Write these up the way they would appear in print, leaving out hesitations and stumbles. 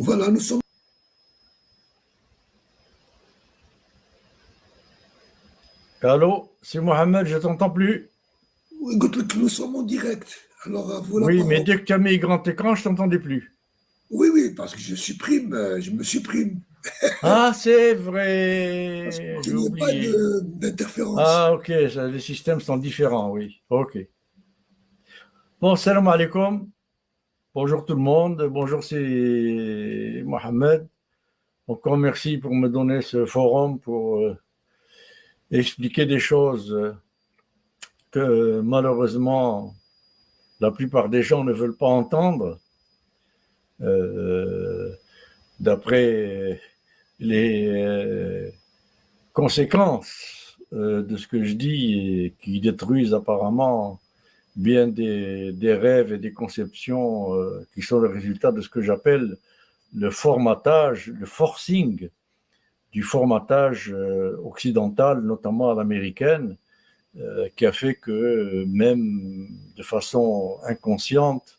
Voilà, nous sommes. Allô, c'est Mohamed, je t'entends plus. Écoute, nous sommes en direct. Alors, à vous la Oui, mais parole. dès que tu as mis grand écran, je t'entendais plus. Oui, oui, parce que je supprime, je me supprime. Ah, c'est Parce vrai, j'ai qu'il n'y ait pas oublié. d'interférence. Ah, ok, les systèmes sont différents, oui. Ok. Bon, salam alaikum. Bonjour tout le monde. Bonjour, c'est Mohamed. Encore merci pour me donner ce forum pour expliquer des choses que malheureusement la plupart des gens ne veulent pas entendre. Euh, D'après les conséquences de ce que je dis et qui détruisent apparemment bien des rêves et des conceptions qui sont le résultat de ce que j'appelle le formatage, le forcing du formatage occidental, notamment à l'américaine, qui a fait que même de façon inconsciente,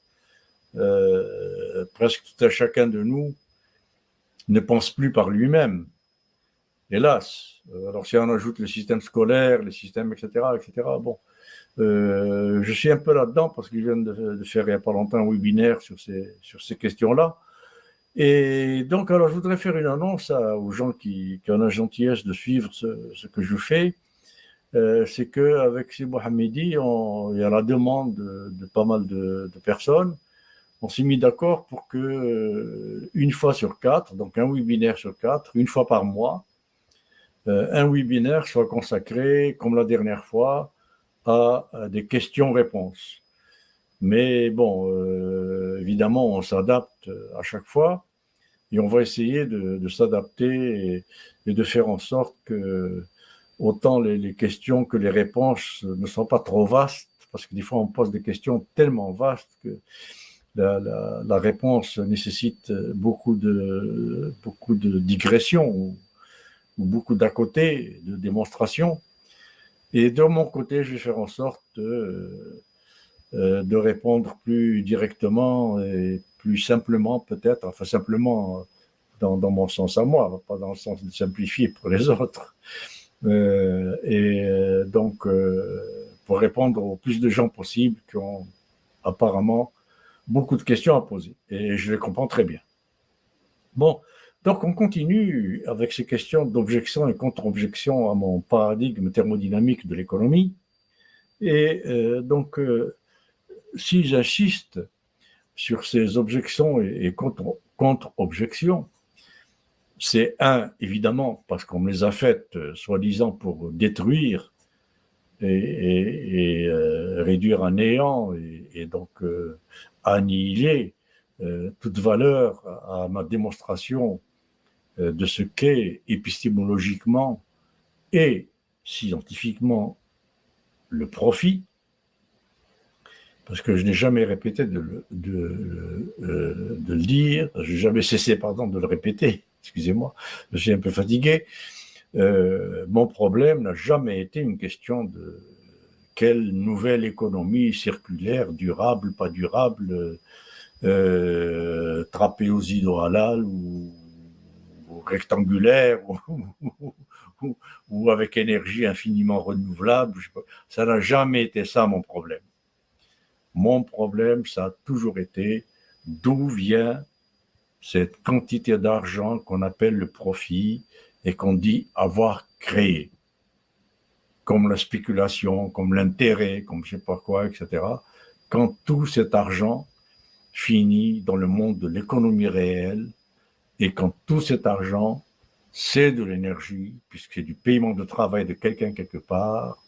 presque tout à chacun de nous ne pense plus par lui-même. Hélas. Alors si on ajoute le système scolaire, le système, etc., etc., bon, je suis un peu là-dedans parce que je viens de faire il n'y a pas longtemps un webinaire sur ces questions-là. Et donc, alors, je voudrais faire une annonce aux gens qui ont la gentillesse de suivre ce que je fais. C'est qu'avec Sibou Hamidi, il y a la demande de pas mal de personnes. On s'est mis d'accord pour que une fois sur 4, donc un webinaire sur 4, une fois par mois, un webinaire soit consacré, comme la dernière fois, à des questions-réponses. Mais bon, évidemment, on s'adapte à chaque fois et on va essayer de s'adapter et de faire en sorte que autant les questions que les réponses ne sont pas trop vastes, parce que des fois on pose des questions tellement vastes que la réponse nécessite beaucoup de digressions ou beaucoup d'à côté, de démonstrations. Et de mon côté, je vais faire en sorte de répondre plus directement et plus simplement peut-être, enfin simplement dans mon sens à moi, pas dans le sens de simplifier pour les autres. Donc, pour répondre au plus de gens possible qui ont apparemment beaucoup de questions à poser. Et je les comprends très bien. Bon, donc on continue avec ces questions d'objection et contre-objection à mon paradigme thermodynamique de l'économie. Et si j'insiste sur ces objections et contre-objections, c'est évidemment, parce qu'on me les a faites, soi-disant, pour détruire et réduire à néant et donc annihiler toute valeur à ma démonstration de ce qu'est épistémologiquement et scientifiquement le profit, parce que je n'ai jamais répété de le dire, je n'ai jamais cessé, pardon, de le répéter, excusez-moi, je suis un peu fatigué. Mon problème n'a jamais été une question de quelle nouvelle économie circulaire, durable, pas durable, trapézio-halal ou rectangulaire ou avec énergie infiniment renouvelable. Ça n'a jamais été ça mon problème. Mon problème, ça a toujours été d'où vient cette quantité d'argent qu'on appelle le profit et qu'on dit avoir créé, comme la spéculation, comme l'intérêt, comme je ne sais pas quoi, etc. Quand tout cet argent finit dans le monde de l'économie réelle et quand tout cet argent, c'est de l'énergie, puisque c'est du paiement de travail de quelqu'un quelque part,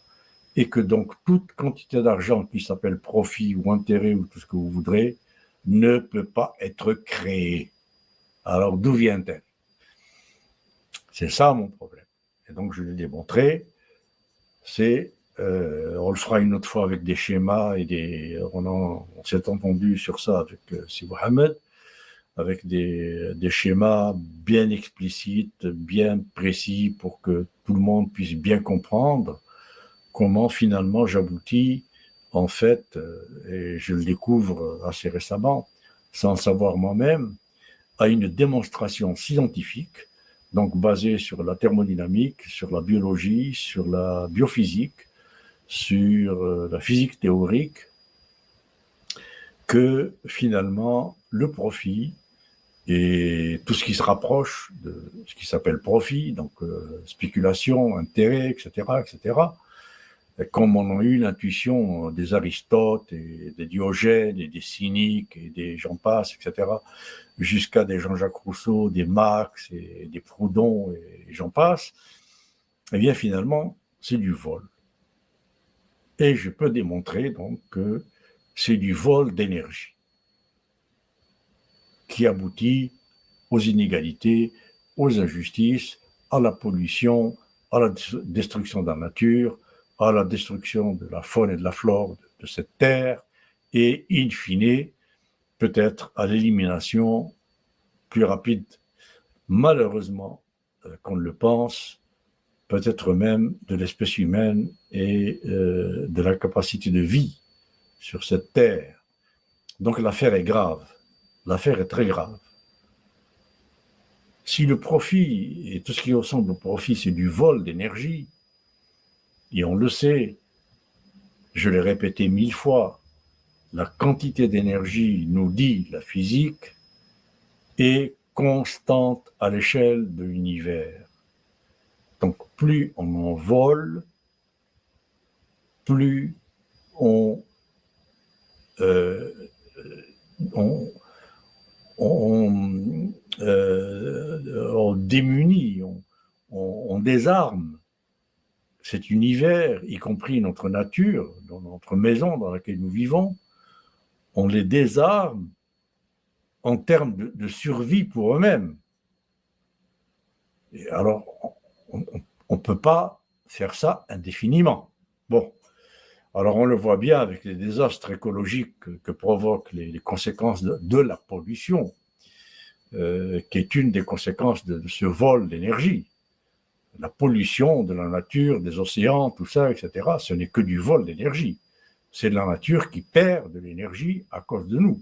et que donc toute quantité d'argent qui s'appelle profit ou intérêt ou tout ce que vous voudrez ne peut pas être créée. Alors d'où vient-elle? C'est ça mon problème. Et donc je l'ai démontré. On le fera une autre fois avec des schémas et on s'est entendu sur ça avec Si Mohamed, avec des schémas bien explicites, bien précis pour que tout le monde puisse bien comprendre comment finalement j'aboutis en fait, et je le découvre assez récemment, sans le savoir moi-même, à une démonstration scientifique, donc basée sur la thermodynamique, sur la biologie, sur la biophysique, sur la physique théorique, que finalement le profit et tout ce qui se rapproche de ce qui s'appelle profit, donc spéculation, intérêt, etc., comme on a eu l'intuition des Aristote et des Diogène et des cyniques et des j'en passe, etc., jusqu'à des Jean-Jacques Rousseau, des Marx et des Proudhon et j'en passe, eh bien finalement, c'est du vol. Et je peux démontrer donc que c'est du vol d'énergie qui aboutit aux inégalités, aux injustices, à la pollution, à la destruction de la nature, à la destruction de la faune et de la flore de cette terre, et in fine, peut-être à l'élimination plus rapide, malheureusement, qu'on ne le pense, peut-être même de l'espèce humaine et de la capacité de vie sur cette terre. Donc l'affaire est grave, l'affaire est très grave. Si le profit et tout ce qui ressemble au profit, c'est du vol d'énergie, et on le sait, je l'ai répété 1000 fois, la quantité d'énergie, nous dit la physique, est constante à l'échelle de l'univers. Donc plus on en vole, plus on, on démunit, on désarme cet univers, y compris notre nature, dans notre maison dans laquelle nous vivons, on les désarme en termes de survie pour eux-mêmes. Et alors, on ne peut pas faire ça indéfiniment. Bon, alors on le voit bien avec les désastres écologiques que provoquent les conséquences de la pollution, qui est une des conséquences de ce vol d'énergie. La pollution de la nature, des océans, tout ça, etc., ce n'est que du vol d'énergie. C'est la nature qui perd de l'énergie à cause de nous.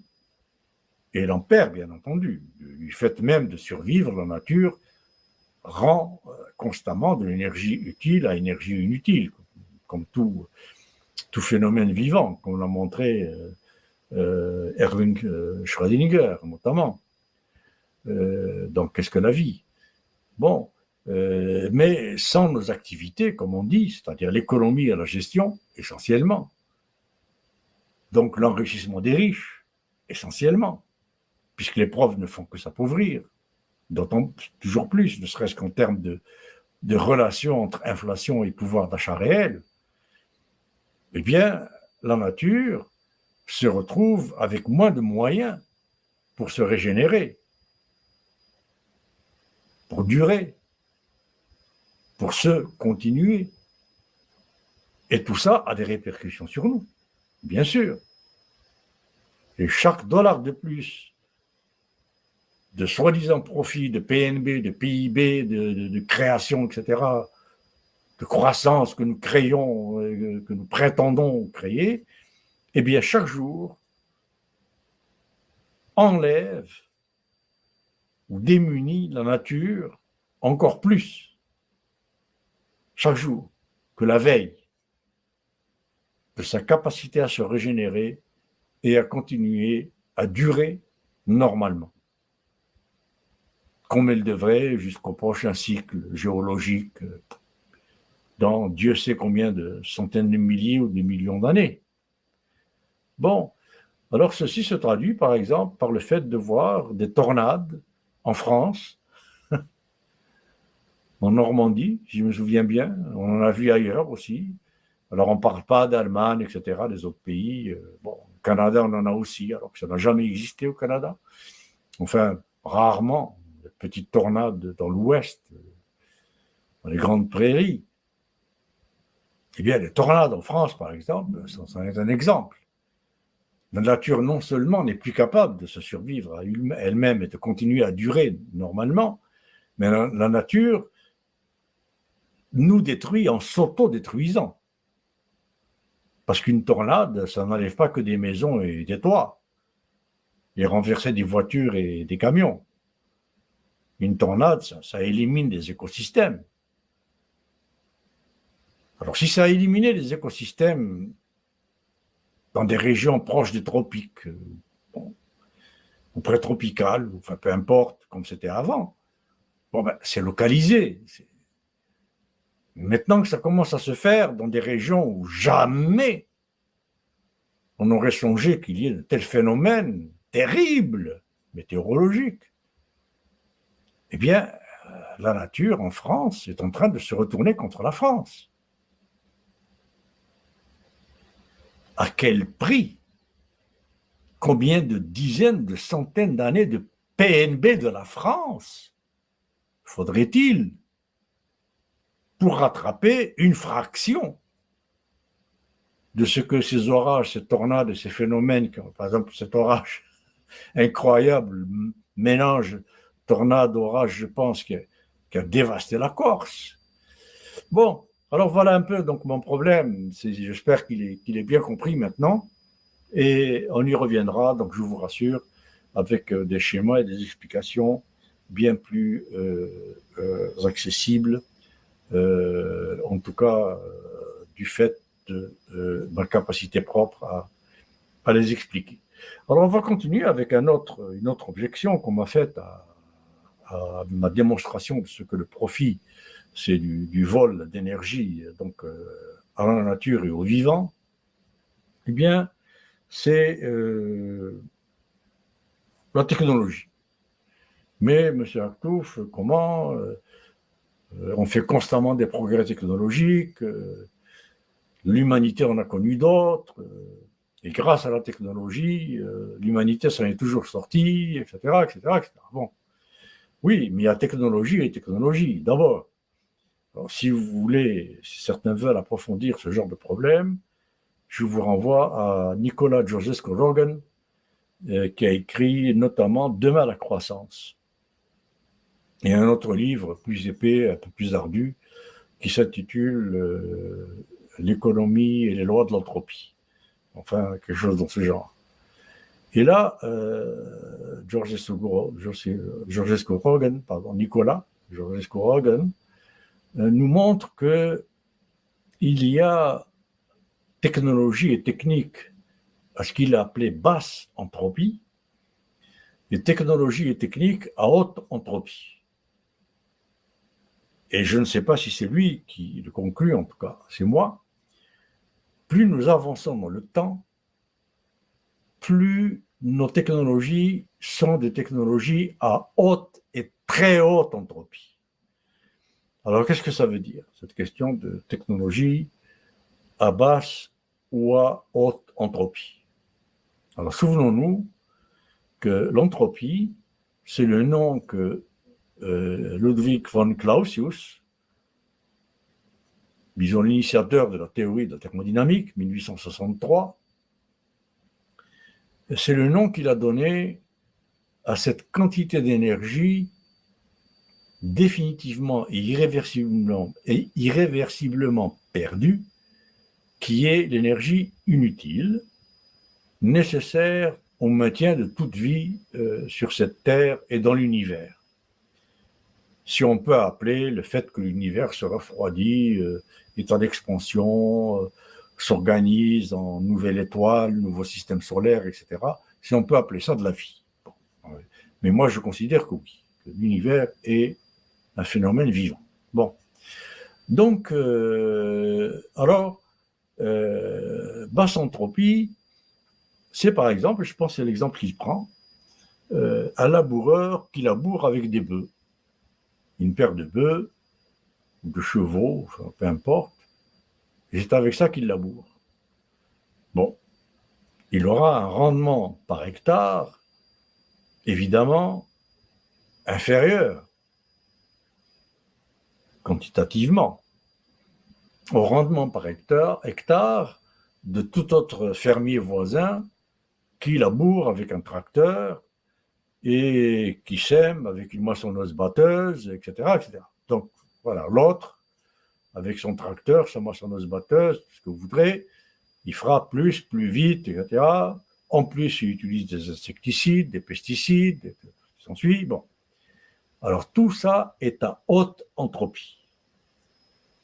Et elle en perd, bien entendu. Du fait même de survivre, la nature rend constamment de l'énergie utile à énergie inutile, comme tout phénomène vivant, comme l'a montré Erwin Schrödinger, notamment. Donc, qu'est-ce que la vie? Bon, mais sans nos activités, comme on dit, c'est-à-dire l'économie et la gestion, essentiellement. Donc l'enrichissement des riches, essentiellement, puisque les profs ne font que s'appauvrir, d'autant toujours plus, ne serait-ce qu'en termes de relations entre inflation et pouvoir d'achat réel. Eh bien, la nature se retrouve avec moins de moyens pour se régénérer, pour durer, pour se continuer. Et tout ça a des répercussions sur nous, bien sûr. Et chaque dollar de plus de soi-disant profit, de PNB, de PIB, de création, etc., de croissance que nous créons, que nous prétendons créer, eh bien, chaque jour, enlève ou démunit la nature encore plus, chaque jour, que la veille, de sa capacité à se régénérer et à continuer à durer normalement, comme elle devrait jusqu'au prochain cycle géologique, dans Dieu sait combien de centaines de milliers ou de millions d'années. Bon, alors ceci se traduit par exemple par le fait de voir des tornades en France, en Normandie, si je me souviens bien, on en a vu ailleurs aussi. Alors on ne parle pas d'Allemagne, etc., des autres pays. Bon, au Canada, on en a aussi, alors que ça n'a jamais existé au Canada. Enfin, rarement, de petites tornades dans l'ouest, dans les grandes prairies. Eh bien, les tornades en France, par exemple, c'en est un exemple. La nature, non seulement n'est plus capable de se survivre à elle-même et de continuer à durer normalement, mais la nature nous détruit en s'auto-détruisant. Parce qu'une tornade, ça n'enlève pas que des maisons et des toits, et renverser des voitures et des camions. Une tornade, ça élimine des écosystèmes. Alors, si ça a éliminé les écosystèmes dans des régions proches des tropiques, bon, ou pré-tropicales, enfin peu importe, comme c'était avant, bon, ben, c'est localisé. Maintenant que ça commence à se faire dans des régions où jamais on aurait songé qu'il y ait de tels phénomènes terribles météorologiques, eh bien, la nature en France est en train de se retourner contre la France. À quel prix? Combien de dizaines, de centaines d'années de PNB de la France faudrait-il pour rattraper une fraction de ce que ces orages, ces tornades, ces phénomènes, par exemple cet orage incroyable, mélange tornade-orage, je pense, qui a dévasté la Corse. Bon, alors voilà un peu donc mon problème. J'espère qu'il est bien compris maintenant. Et on y reviendra, donc je vous rassure, avec des schémas et des explications bien plus accessibles, en tout cas du fait de ma capacité propre à les expliquer. Alors on va continuer avec une autre objection qu'on m'a faite à ma démonstration de ce que le profit, c'est du vol d'énergie donc à la nature et aux vivants. Eh bien, c'est la technologie. Mais, M. Actouf, comment on fait constamment des progrès technologiques, l'humanité en a connu d'autres, et grâce à la technologie, l'humanité s'en est toujours sortie, etc., etc., etc. Bon, oui, mais il y a technologie et technologie. D'abord, alors, si vous voulez, si certains veulent approfondir ce genre de problème, je vous renvoie à Nicolas Georgescu-Roegen, qui a écrit notamment Demain la croissance. Et un autre livre plus épais, un peu plus ardu, qui s'intitule L'économie et les lois de l'entropie. Enfin, quelque chose dans ce genre. Et là, Nicolas Georgescu-Roegen, nous montre que il y a technologie et technique à ce qu'il a appelé basse entropie, et technologie et technique à haute entropie. Et je ne sais pas si c'est lui qui le conclut, en tout cas, c'est moi. Plus nous avançons dans le temps, plus nos technologies sont des technologies à haute et très haute entropie. Alors, qu'est-ce que ça veut dire, cette question de technologie à basse ou à haute entropie? Alors, souvenons-nous que l'entropie, c'est le nom que Ludwig von Clausius, disons l'initiateur de la théorie de la thermodynamique, 1863, c'est le nom qu'il a donné à cette quantité d'énergie définitivement et irréversiblement perdue, qui est l'énergie inutile, nécessaire au maintien de toute vie sur cette terre et dans l'univers. Si on peut appeler le fait que l'univers se refroidit, est en expansion, s'organise en nouvelle étoile, nouveau système solaire, etc., si on peut appeler ça de la vie. Bon. Mais moi, je considère que oui, que l'univers est un phénomène vivant. Bon. Donc, basse entropie, c'est par exemple, je pense que c'est l'exemple qu'il prend, un laboureur qui laboure avec des bœufs. Une paire de bœufs, ou de chevaux, enfin, peu importe, et c'est avec ça qu'il laboure. Bon, il aura un rendement par hectare, évidemment, inférieur, quantitativement, au rendement par hectare de tout autre fermier voisin qui laboure avec un tracteur et qui sème avec une moissonneuse-batteuse, etc., etc. Donc, voilà, l'autre, avec son tracteur, sa moissonneuse-batteuse, ce que vous voudrez, il fera plus vite, etc. En plus, il utilise des insecticides, des pesticides, s'ensuit. Bon. Alors tout ça est à haute entropie.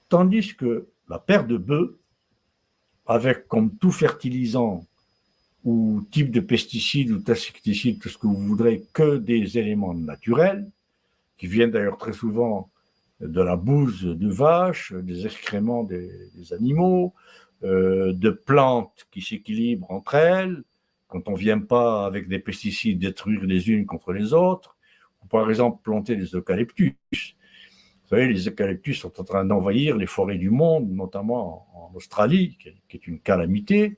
Tandis que la paire de bœufs, avec comme tout fertilisant ou type de pesticide ou d'insecticide, tout ce que vous voudrez, que des éléments naturels, qui viennent d'ailleurs très souvent de la bouse de vache, des excréments des animaux, de plantes qui s'équilibrent entre elles, quand on ne vient pas avec des pesticides détruire les unes contre les autres, ou par exemple planter des eucalyptus. Vous savez, les eucalyptus sont en train d'envahir les forêts du monde, notamment en Australie, qui est une calamité,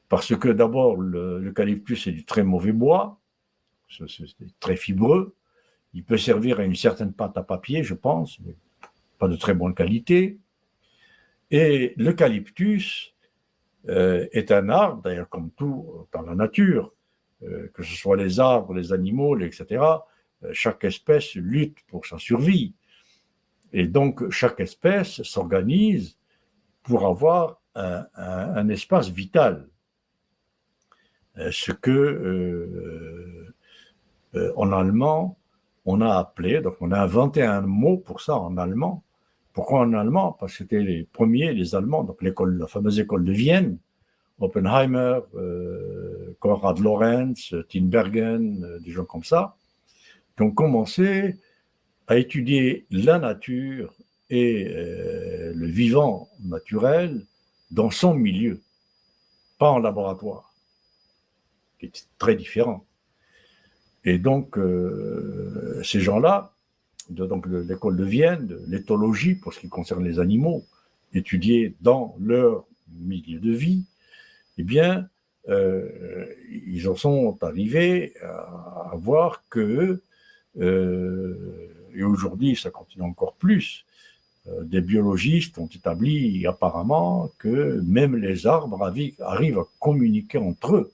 parce que d'abord, l'eucalyptus est du très mauvais bois, c'est très fibreux, il peut servir à une certaine pâte à papier, je pense, mais pas de très bonne qualité. Et l'eucalyptus est un arbre, d'ailleurs comme tout dans la nature, que ce soit les arbres, les animaux, etc., chaque espèce lutte pour sa survie. Et donc, chaque espèce s'organise pour avoir un espace vital. Ce que, en allemand, on a appelé, donc on a inventé un mot pour ça en allemand. Pourquoi en allemand? Parce que c'était les premiers, les Allemands, donc la fameuse école de Vienne, Oppenheimer, Konrad Lorenz, Tinbergen, des gens comme ça, qui ont commencé à étudier la nature et le vivant naturel dans son milieu, pas en laboratoire, qui est très différent. Et donc, ces gens-là, donc de l'école de Vienne, de l'éthologie pour ce qui concerne les animaux, étudiés dans leur milieu de vie, eh bien, ils en sont arrivés à voir que, et aujourd'hui ça continue encore plus, des biologistes ont établi apparemment que même les arbres arrivent à communiquer entre eux,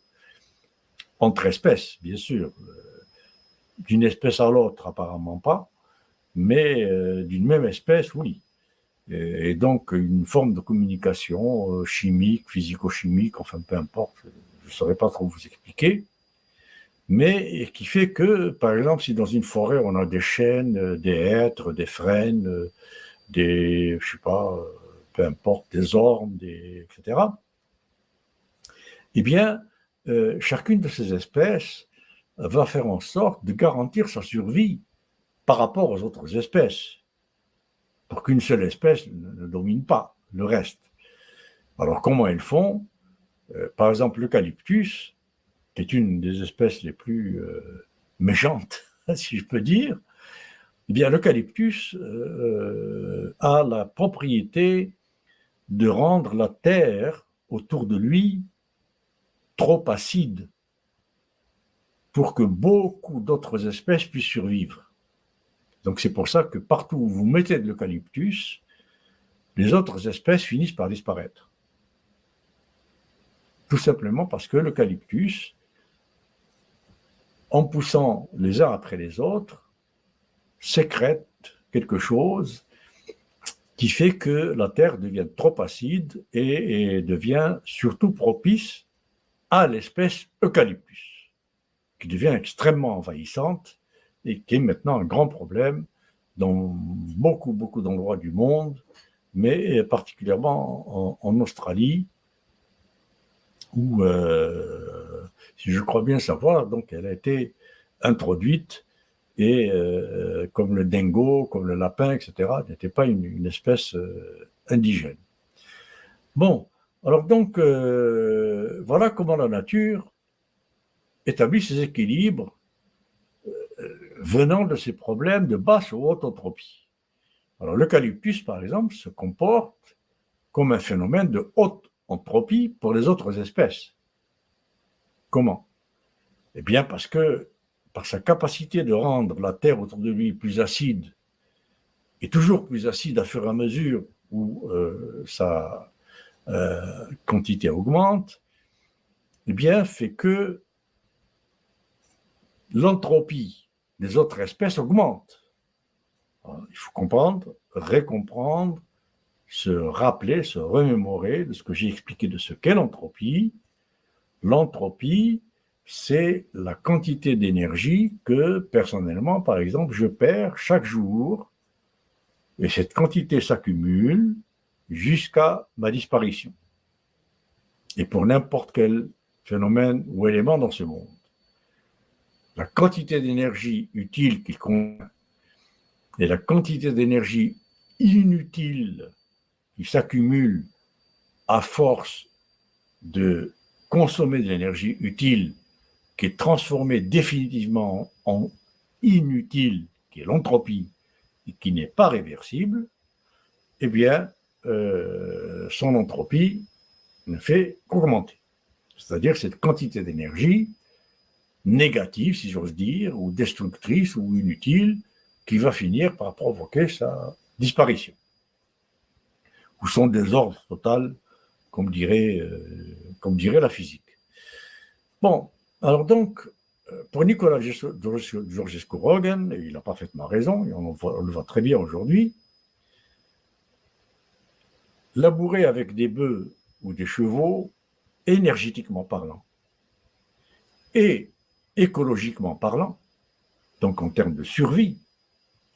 entre espèces, bien sûr. D'une espèce à l'autre, apparemment pas, mais d'une même espèce, oui. Et donc, une forme de communication chimique, physico-chimique, enfin, peu importe, je ne saurais pas trop vous expliquer, mais qui fait que, par exemple, si dans une forêt, on a des chênes, des hêtres, des frênes, je sais pas, peu importe, des ormes, etc., eh bien, chacune de ces espèces va faire en sorte de garantir sa survie par rapport aux autres espèces, pour qu'une seule espèce ne domine pas le reste. Alors, comment elles font? Par exemple, l'eucalyptus, qui est une des espèces les plus méchantes, si je peux dire, eh bien, l'eucalyptus a la propriété de rendre la terre autour de lui trop acide pour que beaucoup d'autres espèces puissent survivre. Donc c'est pour ça que partout où vous mettez de l'eucalyptus, les autres espèces finissent par disparaître. Tout simplement parce que l'eucalyptus, en poussant les uns après les autres, sécrète quelque chose qui fait que la terre devient trop acide et devient surtout propice à l'espèce eucalyptus, qui devient extrêmement envahissante et qui est maintenant un grand problème dans beaucoup d'endroits du monde, mais particulièrement en Australie, où, si je crois bien savoir, donc elle a été introduite et comme le dingo, comme le lapin, etc., n'était pas une espèce indigène. Bon, alors donc, voilà comment la nature établit ses équilibres venant de ces problèmes de basse ou haute entropie. Alors l'eucalyptus, par exemple, se comporte comme un phénomène de haute entropie pour les autres espèces. Comment? Eh bien parce que, par sa capacité de rendre la terre autour de lui plus acide, et toujours plus acide à fur et à mesure où sa quantité augmente, eh bien fait que l'entropie des autres espèces augmente. Alors, il faut comprendre, récomprendre, se rappeler, se remémorer de ce que j'ai expliqué de ce qu'est l'entropie. L'entropie, c'est la quantité d'énergie que, personnellement, par exemple, je perds chaque jour, et cette quantité s'accumule jusqu'à ma disparition. Et pour n'importe quel phénomène ou élément dans ce monde. La quantité d'énergie utile qu'il contient et la quantité d'énergie inutile qui s'accumule à force de consommer de l'énergie utile qui est transformée définitivement en inutile, qui est l'entropie et qui n'est pas réversible, eh bien, son entropie ne fait qu'augmenter. C'est-à-dire cette quantité d'énergie négative, si j'ose dire, ou destructrice ou inutile, qui va finir par provoquer sa disparition. Ou son désordre total, comme dirait la physique. Bon, alors donc, pour Nicolas Georgescu-Roegen, et il a parfaitement raison, et on le voit très bien aujourd'hui, labourer avec des bœufs ou des chevaux, énergétiquement parlant, et écologiquement parlant, donc en termes de survie,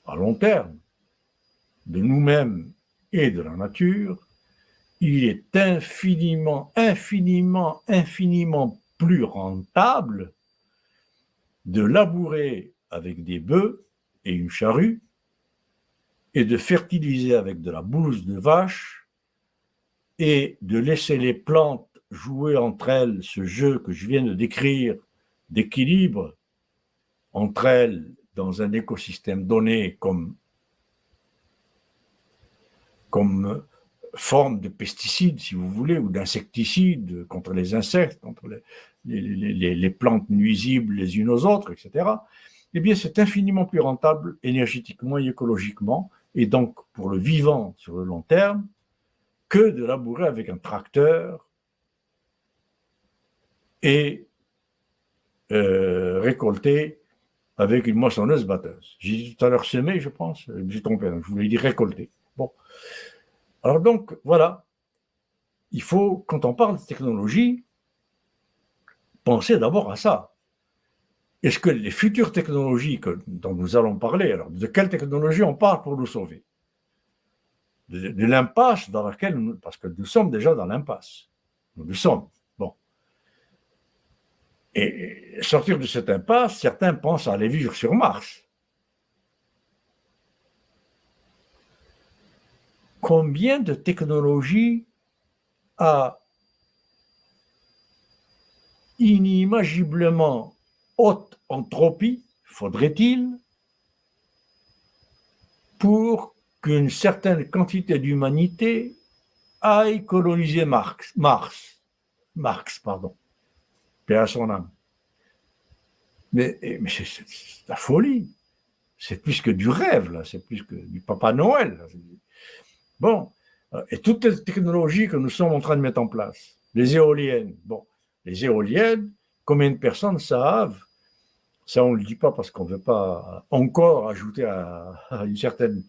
à long terme, de nous-mêmes et de la nature, il est infiniment plus rentable de labourer avec des bœufs et une charrue et de fertiliser avec de la bouse de vache et de laisser les plantes jouer entre elles ce jeu que je viens de décrire d'équilibre entre elles dans un écosystème donné comme forme de pesticides, si vous voulez, ou d'insecticides contre les insectes, contre les plantes nuisibles les unes aux autres, etc., eh bien, c'est infiniment plus rentable énergétiquement et écologiquement, et donc pour le vivant sur le long terme, que de labourer avec un tracteur et récolter avec une moissonneuse-batteuse. J'ai dit tout à l'heure semer, je pense, j'ai trompé, je voulais dire récolter. Bon. Alors donc, voilà, il faut, quand on parle de technologie, penser d'abord à ça. Est-ce que les futures technologies dont nous allons parler, alors de quelle technologie on parle pour nous sauver? De l'impasse dans laquelle parce que nous sommes déjà dans l'impasse. Nous le sommes. Bon. Et sortir de cette impasse, certains pensent à aller vivre sur Mars. Combien de technologies à inimaginablement haute entropie faudrait-il pour qu'une certaine quantité d'humanité aille coloniser Mars, paix à son âme. Mais c'est la folie. C'est plus que du rêve, là. C'est plus que du Papa Noël. Là. Bon. Et toutes les technologies que nous sommes en train de mettre en place, les éoliennes, bon, les éoliennes, combien de personnes savent, ça on ne le dit pas parce qu'on ne veut pas encore ajouter à une certaine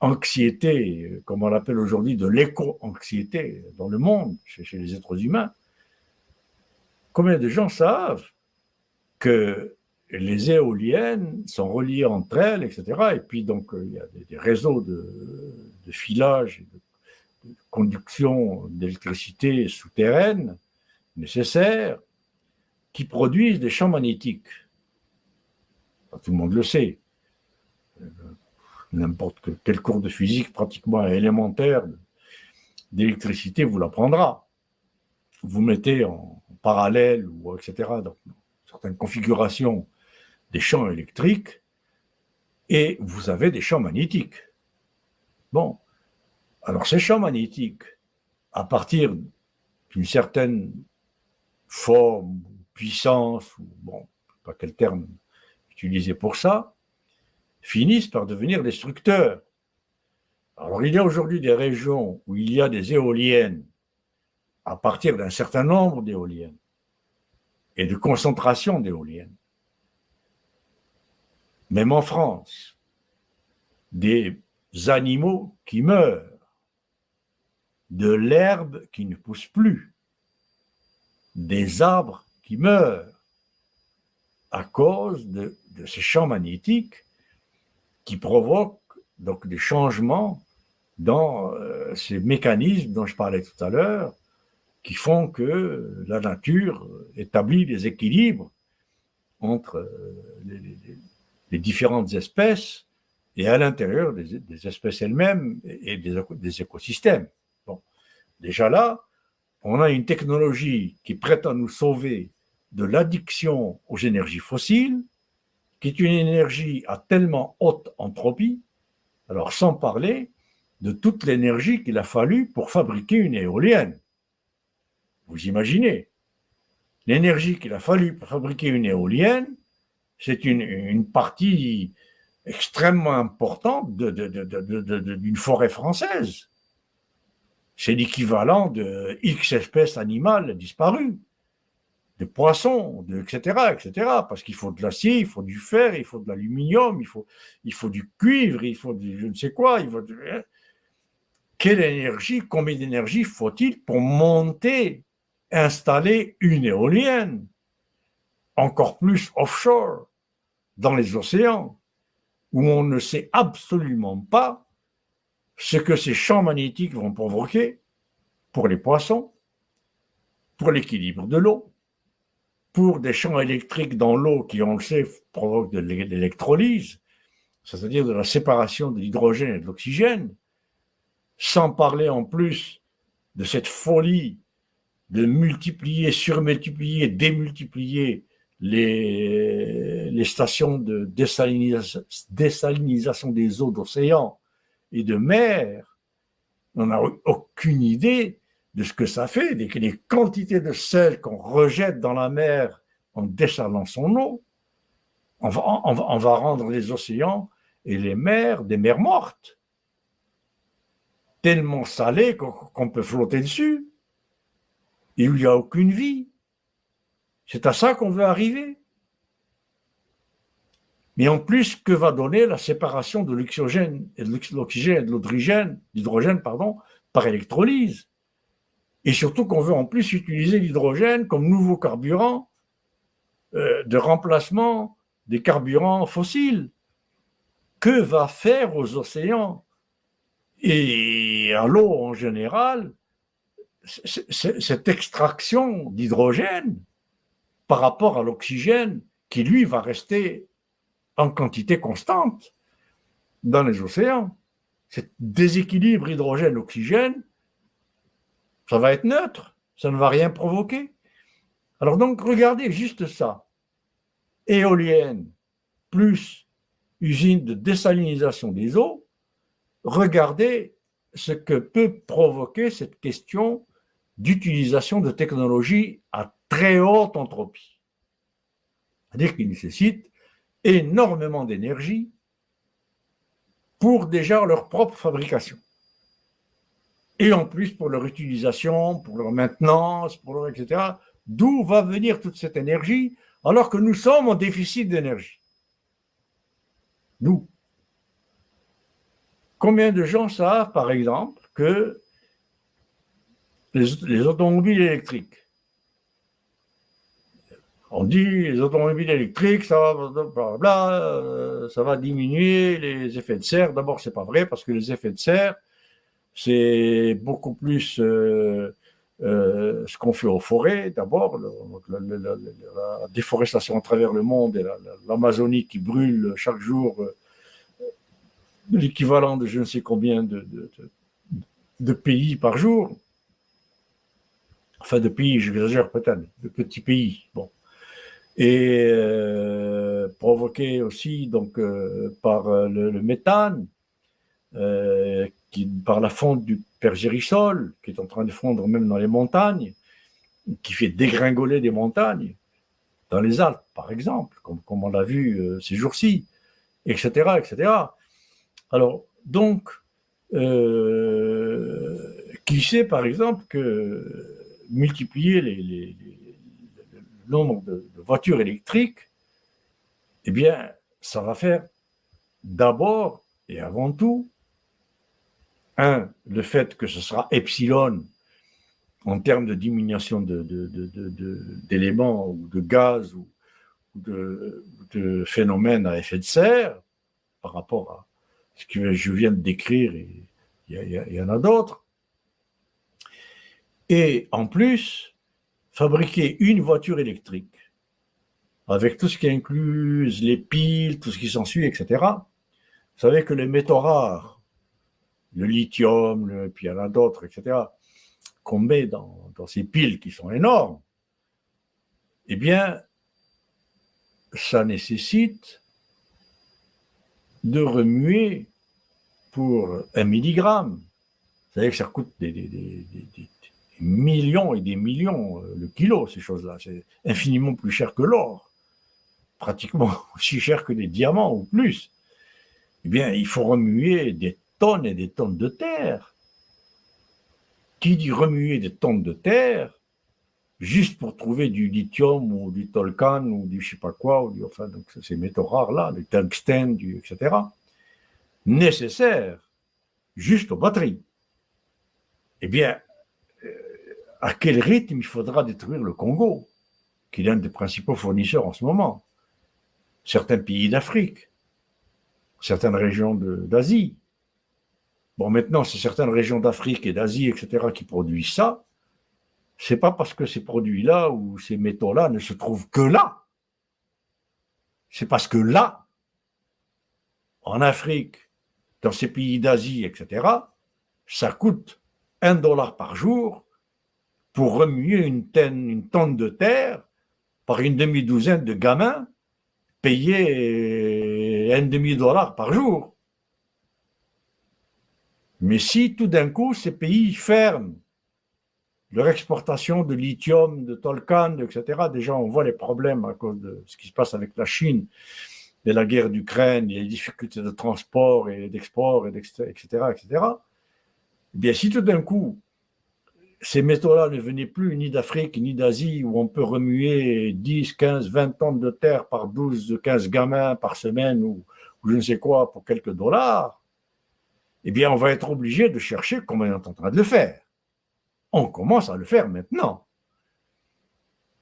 anxiété, comme on l'appelle aujourd'hui, de l'éco-anxiété dans le monde, chez les êtres humains. Combien de gens savent que les éoliennes sont reliées entre elles, etc. Et puis donc il y a des réseaux de filage, de conduction d'électricité souterraine nécessaires qui produisent des champs magnétiques. Tout le monde le sait. N'importe quel cours de physique pratiquement élémentaire d'électricité vous l'apprendra. Vous mettez en parallèle, ou etc., dans certaines configurations des champs électriques, et vous avez des champs magnétiques. Bon, alors ces champs magnétiques, à partir d'une certaine forme, puissance, ou bon, je ne sais pas quel terme utiliser pour ça, finissent par devenir destructeurs. Alors il y a aujourd'hui des régions où il y a des éoliennes à partir d'un certain nombre d'éoliennes et de concentration d'éoliennes. Même en France, des animaux qui meurent, de l'herbe qui ne pousse plus, des arbres qui meurent, à cause de ces champs magnétiques qui provoquent donc des changements dans ces mécanismes dont je parlais tout à l'heure, qui font que la nature établit des équilibres entre les différentes espèces et à l'intérieur des espèces elles-mêmes et des écosystèmes. Bon. Déjà là, on a une technologie qui est prête à nous sauver de l'addiction aux énergies fossiles, qui est une énergie à tellement haute entropie, alors sans parler de toute l'énergie qu'il a fallu pour fabriquer une éolienne. Vous imaginez, l'énergie qu'il a fallu pour fabriquer une éolienne, c'est une partie extrêmement importante d'une forêt française. C'est l'équivalent de X espèces animales disparues, de poissons, etc., etc. Parce qu'il faut de l'acier, il faut du fer, il faut de l'aluminium, il faut du cuivre, il faut je ne sais quoi. Quelle énergie, combien d'énergie faut-il pour monter, installer une éolienne, encore plus offshore, dans les océans, où on ne sait absolument pas ce que ces champs magnétiques vont provoquer pour les poissons, pour l'équilibre de l'eau, pour des champs électriques dans l'eau qui, on le sait, provoquent de l'électrolyse, c'est-à-dire de la séparation de l'hydrogène et de l'oxygène, sans parler en plus de cette folie de multiplier, surmultiplier, démultiplier les stations de désalinisation des eaux d'océan et de mer. On n'a aucune idée de ce que ça fait, les quantités de sel qu'on rejette dans la mer en dessalant son eau. On va rendre les océans et les mers des mers mortes, tellement salées qu'on peut flotter dessus, et où il n'y a aucune vie. C'est à ça qu'on veut arriver. Mais en plus, que va donner la séparation de l'oxygène et de l'hydrogène, par électrolyse? Et surtout qu'on veut en plus utiliser l'hydrogène comme nouveau carburant de remplacement des carburants fossiles. Que va faire aux océans et à l'eau en général cette extraction d'hydrogène par rapport à l'oxygène qui, lui, va rester en quantité constante dans les océans? Cet déséquilibre hydrogène-oxygène, ça va être neutre, ça ne va rien provoquer. Alors donc, regardez juste ça. Éolienne plus usine de désalinisation des eaux, regardez ce que peut provoquer cette question d'utilisation de technologies à très haute entropie. C'est-à-dire qu'ils nécessitent énormément d'énergie pour déjà leur propre fabrication. Et en plus pour leur utilisation, pour leur maintenance, etc. D'où va venir toute cette énergie alors que nous sommes en déficit d'énergie? Nous. Combien de gens savent, par exemple, que les automobiles électriques, on dit les automobiles électriques, ça va diminuer les effets de serre. D'abord, c'est pas vrai parce que les effets de serre, c'est beaucoup plus ce qu'on fait aux forêts. D'abord, la déforestation à travers le monde et l'Amazonie qui brûle chaque jour l'équivalent de je ne sais combien de pays par jour. Enfin, de pays, j'exagère peut-être, de petits pays. Bon. Et provoqué aussi donc par le méthane, par la fonte du pergérisol, qui est en train de fondre même dans les montagnes, qui fait dégringoler des montagnes, dans les Alpes par exemple, comme on l'a vu ces jours-ci, etc., etc. Alors, donc, qui sait par exemple que multiplier le nombre de voitures électriques, eh bien, ça va faire d'abord et avant tout, le fait que ce sera epsilon en termes de diminution d'éléments ou de gaz de phénomènes à effet de serre par rapport à ce que je viens de décrire, et il y en a d'autres. Et en plus, fabriquer une voiture électrique, avec tout ce qui inclut les piles, tout ce qui s'ensuit, etc. Vous savez que les métaux rares, le lithium, puis il y en a d'autres, etc., qu'on met dans ces piles qui sont énormes, eh bien, ça nécessite de remuer pour 1 milligramme. Vous savez que ça coûte des millions et des millions le kilo, ces choses-là. C'est infiniment plus cher que l'or, pratiquement aussi cher que les diamants ou plus. Eh bien, il faut remuer des tonnes et des tonnes de terre. Qui dit remuer des tonnes de terre, juste pour trouver du lithium ou du tolcan ou du je sais pas quoi, ou enfin, donc ces métaux rares-là, le tungstène, etc., nécessaires juste aux batteries. Eh bien, à quel rythme il faudra détruire le Congo, qui est l'un des principaux fournisseurs en ce moment, certains pays d'Afrique, certaines régions d'Asie. Bon, maintenant, c'est certaines régions d'Afrique et d'Asie, etc., qui produisent ça. C'est pas parce que ces produits-là ou ces métaux-là ne se trouvent que là. C'est parce que là, en Afrique, dans ces pays d'Asie, etc., ça coûte $1 par jour pour remuer une tonne de terre par une demi-douzaine de gamins payés $1,50 par jour. Mais si tout d'un coup ces pays ferment leur exportation de lithium, de tolcan, etc., déjà on voit les problèmes à cause de ce qui se passe avec la Chine, et la guerre d'Ukraine, et les difficultés de transport et d'export, etc., etc. Eh bien, si tout d'un coup ces métaux-là ne venaient plus ni d'Afrique ni d'Asie, où on peut remuer 10, 15, 20 tonnes de terre par 12, 15 gamins par semaine, ou je ne sais quoi, pour quelques dollars, eh bien, on va être obligé de chercher comment on est en train de le faire. On commence à le faire maintenant,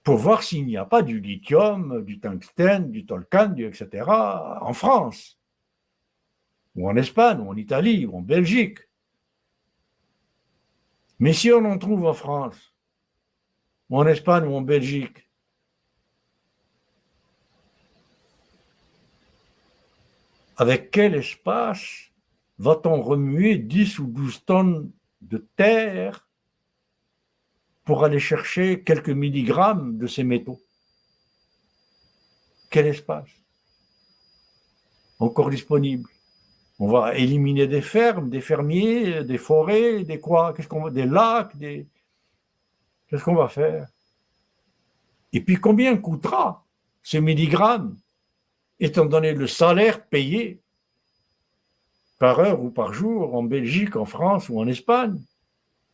pour voir s'il n'y a pas du lithium, du tungstène, du tolcan, etc., en France, ou en Espagne, ou en Italie, ou en Belgique. Mais si on en trouve en France, ou en Espagne, ou en Belgique, avec quel espace va-t-on remuer 10 ou 12 tonnes de terre pour aller chercher quelques milligrammes de ces métaux? Quel espace encore disponible? On va éliminer des fermes, des fermiers, des forêts, des quoi? Des lacs, qu'est-ce qu'on va faire? Et puis combien coûtera ce milligramme, étant donné le salaire payé par heure ou par jour en Belgique, en France ou en Espagne?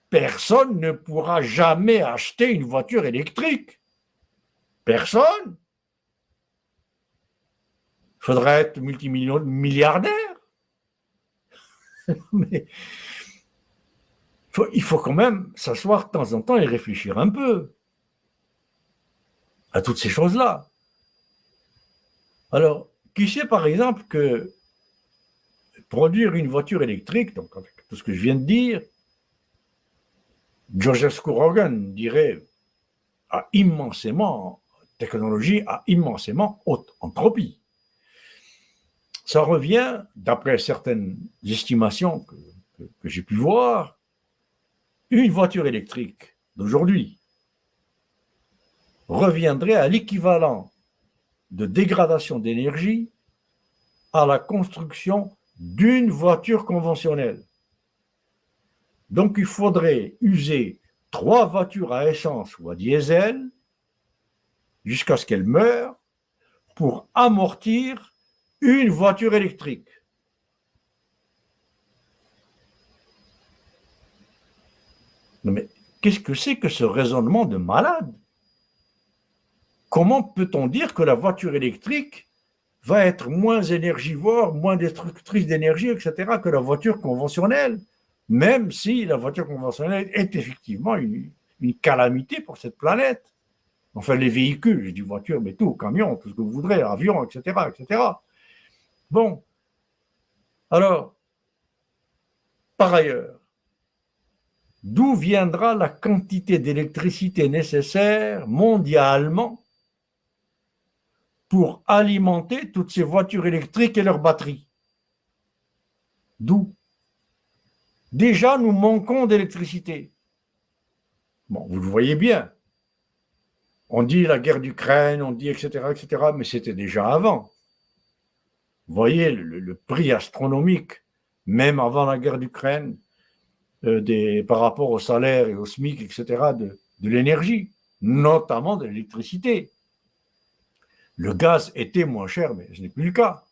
Personne ne pourra jamais acheter une voiture électrique. Personne. Il faudra être multimilliardaire. Mais il faut quand même s'asseoir de temps en temps et réfléchir un peu à toutes ces choses-là. Alors, qui sait par exemple que produire une voiture électrique, donc avec tout ce que je viens de dire, Joseph Rogan dirait technologie à immensément haute entropie. Ça revient, d'après certaines estimations que j'ai pu voir, une voiture électrique d'aujourd'hui reviendrait à l'équivalent de dégradation d'énergie à la construction d'une voiture conventionnelle. Donc il faudrait user 3 voitures à essence ou à diesel jusqu'à ce qu'elles meurent pour amortir une voiture électrique. Non mais qu'est-ce que c'est que ce raisonnement de malade? Comment peut-on dire que la voiture électrique va être moins énergivore, moins destructrice d'énergie, etc., que la voiture conventionnelle, même si la voiture conventionnelle est effectivement une calamité pour cette planète? Enfin, les véhicules, je dis voiture, mais tout, camion, tout ce que vous voudrez, avion, etc., etc. Bon, alors, par ailleurs, d'où viendra la quantité d'électricité nécessaire mondialement pour alimenter toutes ces voitures électriques et leurs batteries? D'où? Déjà, nous manquons d'électricité. Bon, vous le voyez bien. On dit la guerre d'Ukraine, on dit etc., mais c'était déjà avant. Vous voyez le prix astronomique, même avant la guerre d'Ukraine, par rapport au salaire et au SMIC, etc., de l'énergie, notamment de l'électricité. Le gaz était moins cher, mais ce n'est plus le cas.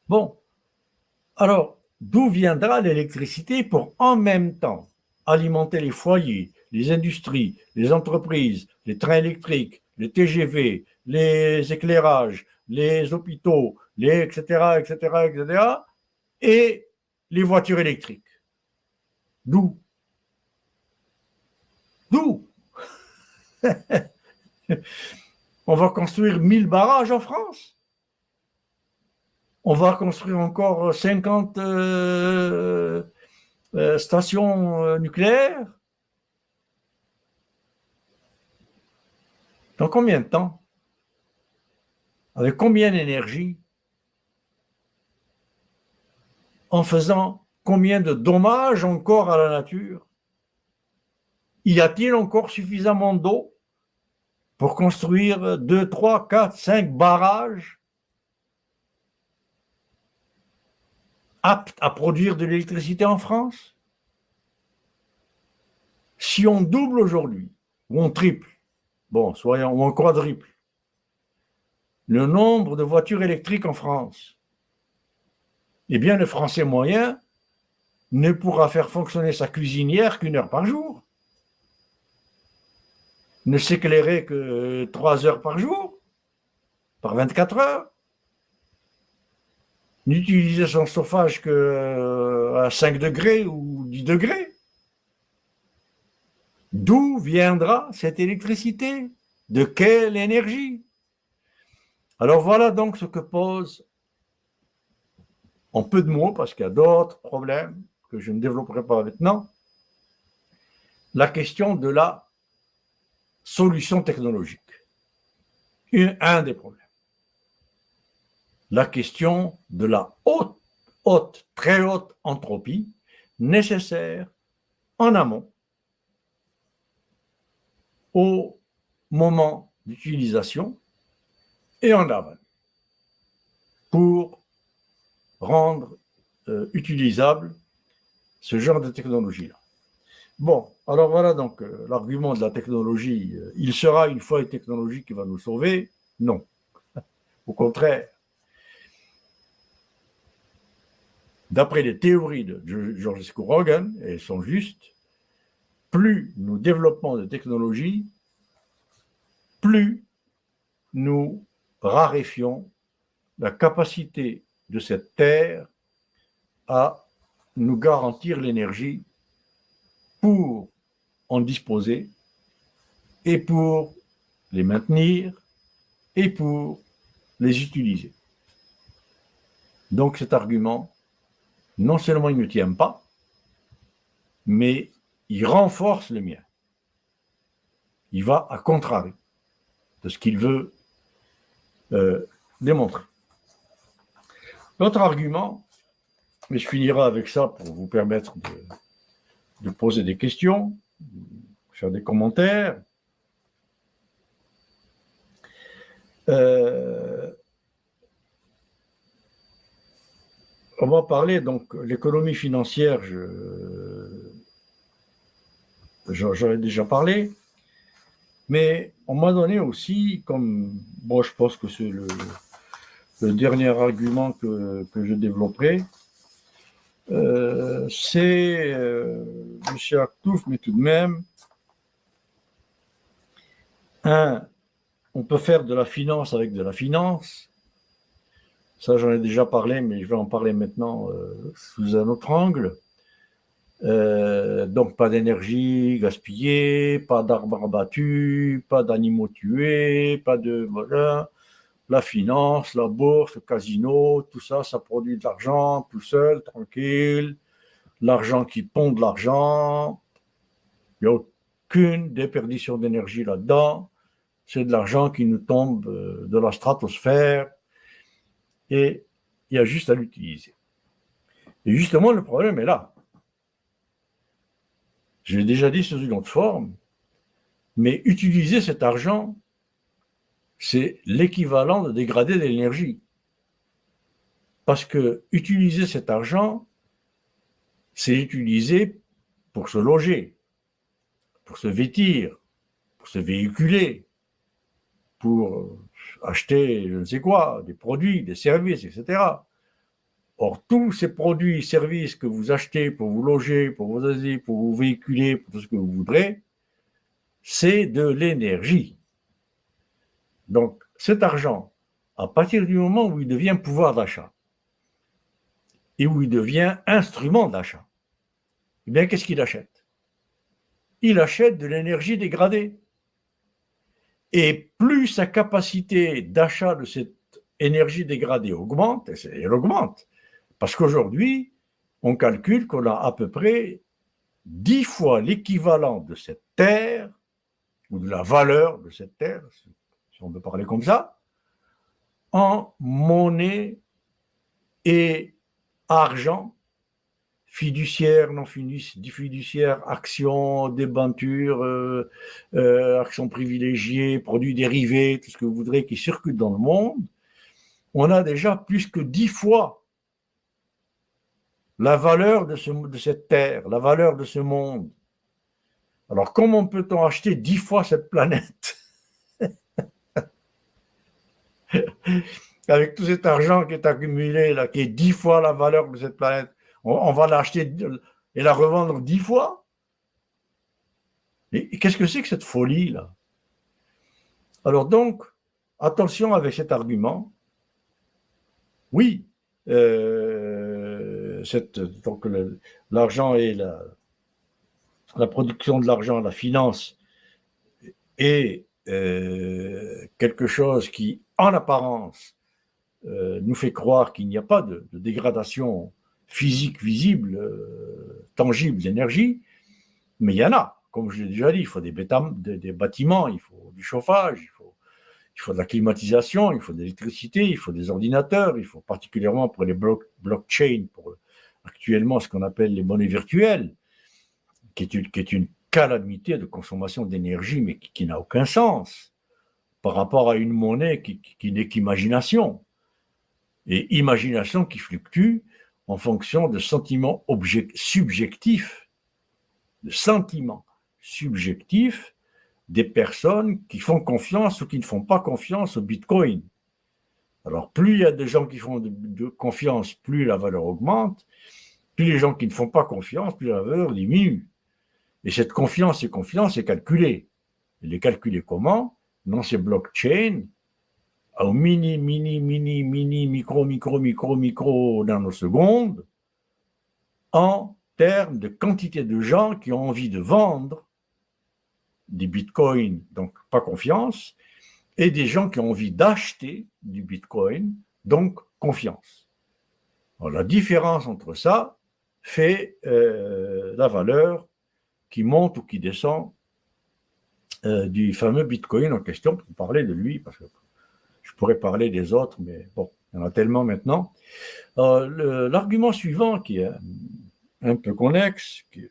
Bon, alors, d'où viendra l'électricité pour en même temps alimenter les foyers, les industries, les entreprises, les trains électriques, les TGV, les éclairages, les hôpitaux, les etc., et les voitures électriques? D'où? D'où? On va construire 1000 barrages en France. On va construire encore 50 stations nucléaires. Dans combien de temps? Avec combien d'énergie? En faisant combien de dommages encore à la nature? Y a-t-il encore suffisamment d'eau pour construire 2, 3, 4, 5 barrages aptes à produire de l'électricité en France? Si on double aujourd'hui, ou on triple, bon, soyons, ou on quadruple, le nombre de voitures électriques en France, eh bien, le Français moyen ne pourra faire fonctionner sa cuisinière qu'1 heure par jour, ne s'éclairer que 3 heures par jour, par 24 heures, n'utiliser son chauffage qu'à 5 degrés ou 10 degrés. D'où viendra cette électricité? De quelle énergie? Alors voilà donc ce que pose, en peu de mots, parce qu'il y a d'autres problèmes que je ne développerai pas maintenant, la question de la solution technologique. Un des problèmes. La question de la très haute entropie nécessaire en amont au moment d'utilisation et en aval pour rendre utilisable ce genre de technologie-là. Bon, alors voilà donc l'argument de la technologie. Il sera une fois une technologie qui va nous sauver? Non. Au contraire. D'après les théories de George Scorogan, et elles sont justes, plus nous développons de technologies, plus nous raréfions la capacité de cette Terre à nous garantir l'énergie pour en disposer et pour les maintenir et pour les utiliser. Donc cet argument, non seulement il ne tient pas, mais il renforce le mien. Il va à contrario de ce qu'il veut démontrer. L'autre argument, mais je finirai avec ça pour vous permettre de poser des questions, faire des commentaires. On va parler donc l'économie financière, j'en ai déjà parlé, mais on m'a donné aussi, comme bon, je pense que c'est le dernier argument que je développerai, c'est M. Actouf, mais tout de même, on peut faire de la finance avec de la finance. Ça, j'en ai déjà parlé, mais je vais en parler maintenant sous un autre angle. Donc pas d'énergie gaspillée, pas d'arbres abattus, pas d'animaux tués, pas de voilà, la finance, la bourse, le casino, tout ça, ça produit de l'argent tout seul, tranquille. L'argent qui pond de l'argent, il n'y a aucune déperdition d'énergie là-dedans. C'est de l'argent qui nous tombe de la stratosphère et il y a juste à l'utiliser. Et justement, le problème est là. Je l'ai déjà dit sous une autre forme, mais utiliser cet argent, c'est l'équivalent de dégrader de l'énergie. Parce que utiliser cet argent, c'est l'utiliser pour se loger, pour se vêtir, pour se véhiculer, pour acheter je ne sais quoi, des produits, des services, etc. Or, tous ces produits et services que vous achetez pour vous loger, pour vous assiser, pour vous véhiculer, pour tout ce que vous voudrez, c'est de l'énergie. Donc, cet argent, à partir du moment où il devient pouvoir d'achat et où il devient instrument d'achat, eh bien, qu'est-ce qu'il achète? Il achète de l'énergie dégradée. Et plus sa capacité d'achat de cette énergie dégradée augmente, et elle augmente, parce qu'aujourd'hui, on calcule qu'on a à peu près 10 fois l'équivalent de cette terre, ou de la valeur de cette terre, si on peut parler comme ça, en monnaie et argent, fiduciaire, non fiduciaire, actions, débentures, actions privilégiées, produits dérivés, tout ce que vous voudrez qui circule dans le monde, on a déjà plus que 10 fois la valeur de cette terre, la valeur de ce monde. Alors, comment peut-on acheter 10 fois cette planète avec tout cet argent qui est accumulé, là, qui est 10 fois la valeur de cette planète? On va l'acheter et la revendre 10 fois? Et qu'est-ce que c'est que cette folie-là? Alors donc, attention avec cet argument. Oui, donc l'argent et la production de l'argent, la finance, est quelque chose qui, en apparence, nous fait croire qu'il n'y a pas de dégradation physique visible, tangible d'énergie, mais il y en a. Comme je l'ai déjà dit, il faut des bâtiments, il faut du chauffage, il faut de la climatisation, il faut de l'électricité, il faut des ordinateurs, il faut particulièrement pour les blockchains, pour actuellement ce qu'on appelle les monnaies virtuelles, qui est une calamité de consommation d'énergie, mais qui n'a aucun sens par rapport à une monnaie qui n'est qu'imagination. Et imagination qui fluctue en fonction de sentiments subjectifs, de sentiments subjectifs des personnes qui font confiance ou qui ne font pas confiance au Bitcoin. Alors, plus il y a de gens qui font de confiance, plus la valeur augmente, plus les gens qui ne font pas confiance, plus la valeur diminue. Et cette confiance est calculée. Elle est calculée comment? Dans ces blockchains, au micro nanosecondes, en termes de quantité de gens qui ont envie de vendre des bitcoins, donc pas confiance, et des gens qui ont envie d'acheter du bitcoin, donc confiance. Alors, la différence entre ça fait la valeur qui monte ou qui descend du fameux bitcoin en question, pour parler de lui, parce que je pourrais parler des autres, mais bon, il y en a tellement maintenant. L'argument suivant, qui est un peu connexe, qui,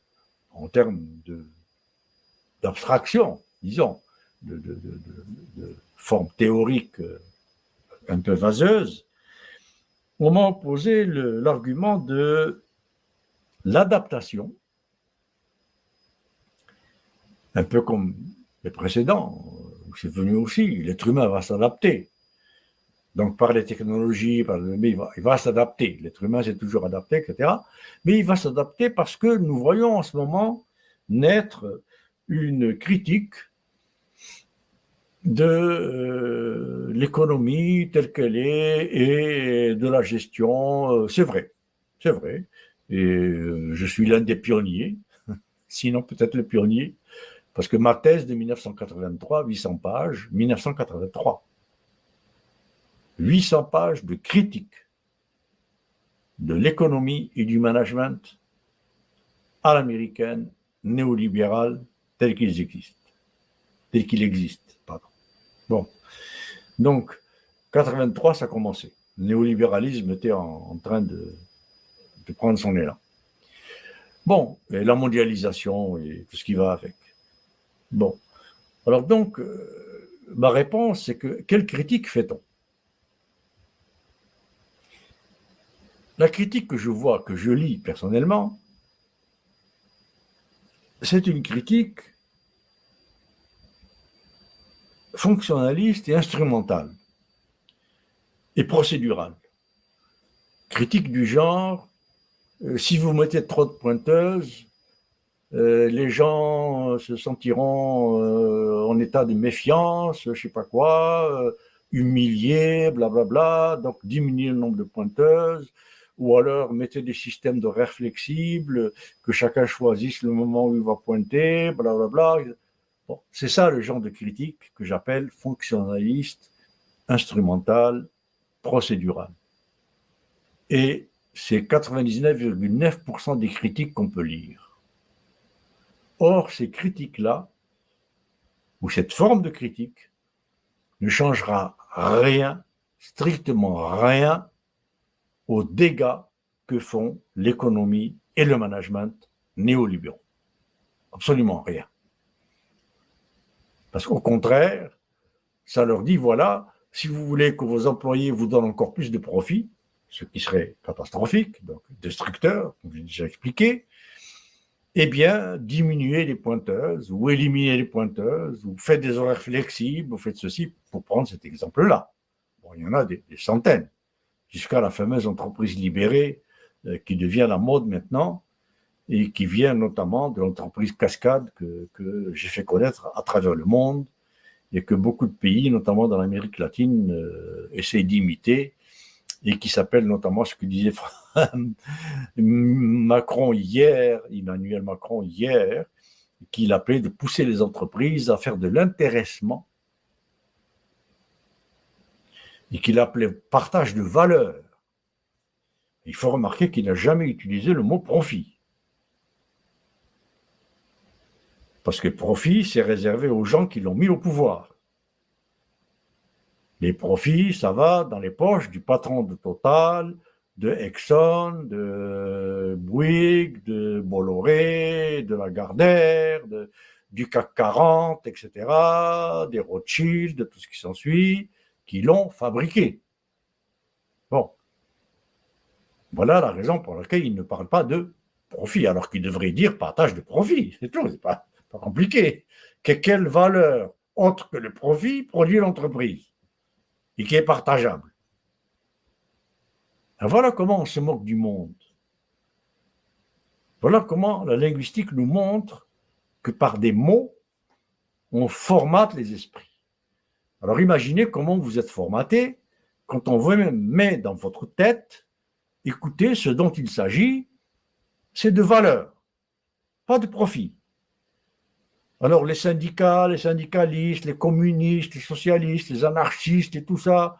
en termes d'abstraction, disons, de forme théorique un peu vaseuse, on m'a opposé l'argument de l'adaptation, un peu comme les précédents, où c'est venu aussi, l'être humain va s'adapter. Donc par les technologies, mais il va s'adapter. L'être humain s'est toujours adapté, etc. Mais il va s'adapter parce que nous voyons en ce moment naître une critique de l'économie telle qu'elle est et de la gestion. C'est vrai, c'est vrai. Et je suis l'un des pionniers, sinon peut-être le pionnier, parce que ma thèse de 1983, 800 pages, 1983, 800 pages de critique de l'économie et du management à l'américaine, néolibérale, tel qu'il existe. Pardon. Bon, donc, 83, ça a commencé. Le néolibéralisme était en train de prendre son élan. Bon, et la mondialisation et tout ce qui va avec. Bon, alors donc, ma réponse, c'est que quelle critique fait-on? La critique que je vois, que je lis personnellement, c'est une critique fonctionnaliste et instrumentale et procédurale. Critique du genre, si vous mettez trop de pointeuses, les gens se sentiront en état de méfiance, je ne sais pas quoi, humiliés, blablabla, donc diminuer le nombre de pointeuses, ou alors mettez des systèmes d'horaires flexibles, que chacun choisisse le moment où il va pointer, blablabla. Bon, c'est ça le genre de critique que j'appelle fonctionnaliste, instrumentale, procédurale. Et c'est 99,9% des critiques qu'on peut lire. Or, ces critiques-là, ou cette forme de critique, ne changera rien, strictement rien, aux dégâts que font l'économie et le management néolibéraux. Absolument rien. Parce qu'au contraire, ça leur dit, voilà, si vous voulez que vos employés vous donnent encore plus de profit, ce qui serait catastrophique, donc destructeur, comme j'ai déjà expliqué, eh bien, diminuez les pointeuses ou éliminez les pointeuses ou faites des horaires flexibles ou faites ceci, pour prendre cet exemple-là. Bon, il y en a des centaines, jusqu'à la fameuse entreprise libérée qui devient la mode maintenant et qui vient notamment de l'entreprise Cascade que j'ai fait connaître à travers le monde et que beaucoup de pays, notamment dans l'Amérique latine, essayent d'imiter et qui s'appelle notamment ce que disait Macron hier, Emmanuel Macron hier, qu'il appelait de pousser les entreprises à faire de l'intéressement et qu'il appelait partage de valeur. Il faut remarquer qu'il n'a jamais utilisé le mot profit. Parce que profit, c'est réservé aux gens qui l'ont mis au pouvoir. Les profits, ça va dans les poches du patron de Total, de Exxon, de Bouygues, de Bolloré, de Lagardère, du CAC 40, etc., des Rothschild, de tout ce qui s'ensuit, qui l'ont fabriqué. Bon. Voilà la raison pour laquelle il ne parle pas de profit, alors qu'il devrait dire partage de profit. C'est tout, c'est pas compliqué. Quelle valeur autre que le profit produit l'entreprise et qui est partageable? Alors voilà comment on se moque du monde. Voilà comment la linguistique nous montre que par des mots, on formate les esprits. Alors imaginez comment vous êtes formaté quand on vous met dans votre tête, écoutez, ce dont il s'agit, c'est de valeur, pas de profit. Alors les syndicats, les syndicalistes, les communistes, les socialistes, les anarchistes et tout ça,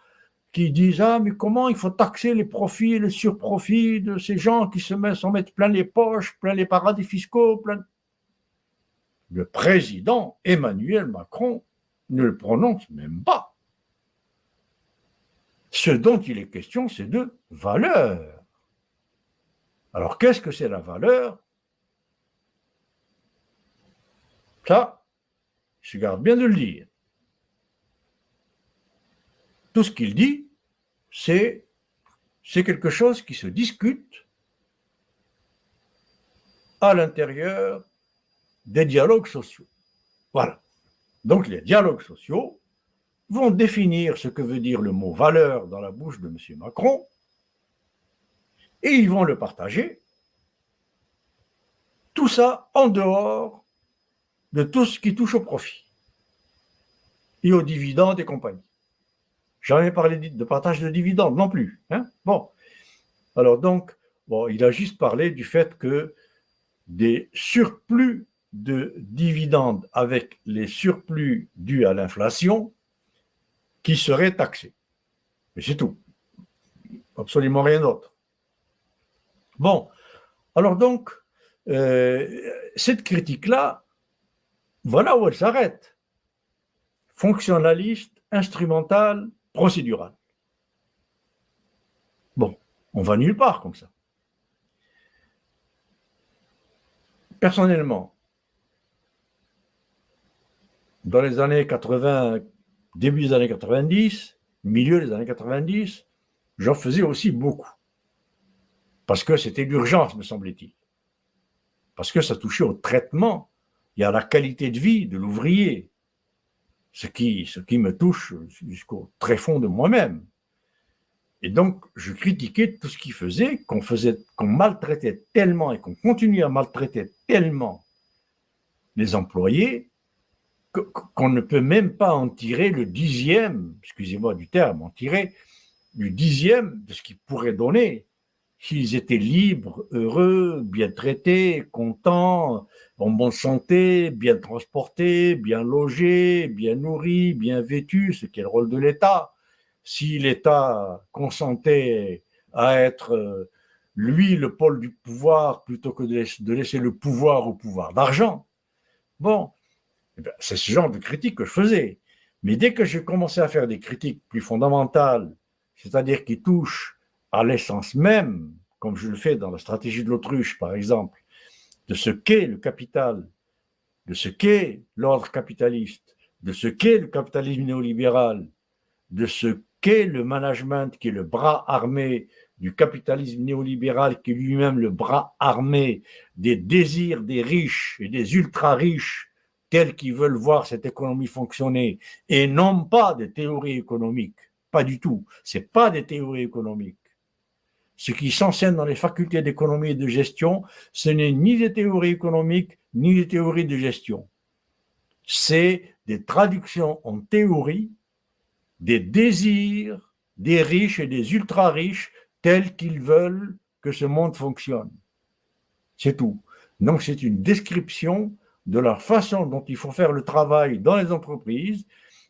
qui disent « Ah, mais comment il faut taxer les profits et les surprofits de ces gens qui s'en mettent plein les poches, plein les paradis fiscaux, plein... » Le président Emmanuel Macron ne le prononce même pas. Ce dont il est question, c'est de valeur. Alors, qu'est-ce que c'est la valeur? Ça, je garde bien de le dire. Tout ce qu'il dit, c'est quelque chose qui se discute à l'intérieur des dialogues sociaux. Voilà. Donc les dialogues sociaux vont définir ce que veut dire le mot valeur dans la bouche de M. Macron et ils vont le partager. Tout ça en dehors de tout ce qui touche au profit et aux dividendes et compagnie. Jamais parlé de partage de dividendes non plus. Hein? Bon. Alors donc, Bon, il a juste parlé du fait que des surplus de dividendes avec les surplus dus à l'inflation qui seraient taxés. Mais c'est tout. Absolument rien d'autre. Bon, alors donc, cette critique-là, voilà où elle s'arrête. Fonctionnaliste, instrumentale, procédurale. Bon, on va nulle part comme ça. Personnellement, dans les années 80, début des années 90, milieu des années 90, j'en faisais aussi beaucoup. Parce que c'était l'urgence, me semblait-il. Parce que ça touchait au traitement et à la qualité de vie de l'ouvrier. Ce qui me touche jusqu'au tréfonds de moi-même. Et donc, je critiquais tout ce qu'il faisait, qu'on maltraitait tellement et qu'on continuait à maltraiter tellement les employés qu'on ne peut même pas en tirer le 10e, excusez-moi du terme, en tirer le 10e de ce qu'ils pourraient donner s'ils étaient libres, heureux, bien traités, contents, en bonne santé, bien transportés, bien logés, bien nourris, bien vêtus, ce qui est le rôle de l'État. Si l'État consentait à être, lui, le pôle du pouvoir, plutôt que de laisser le pouvoir au pouvoir d'argent, bon, c'est ce genre de critique que je faisais. Mais dès que j'ai commencé à faire des critiques plus fondamentales, c'est-à-dire qui touchent à l'essence même, comme je le fais dans la stratégie de l'autruche, par exemple, de ce qu'est le capital, de ce qu'est l'ordre capitaliste, de ce qu'est le capitalisme néolibéral, de ce qu'est le management, qui est le bras armé du capitalisme néolibéral, qui est lui-même le bras armé des désirs des riches et des ultra-riches, tels qu'ils veulent voir cette économie fonctionner, et non pas des théories économiques. Pas du tout. Ce n'est pas des théories économiques. Ce qui s'enseigne dans les facultés d'économie et de gestion, ce n'est ni des théories économiques, ni des théories de gestion. C'est des traductions en théorie des désirs des riches et des ultra-riches tels qu'ils veulent que ce monde fonctionne. C'est tout. Donc c'est une description de la façon dont il faut faire le travail dans les entreprises,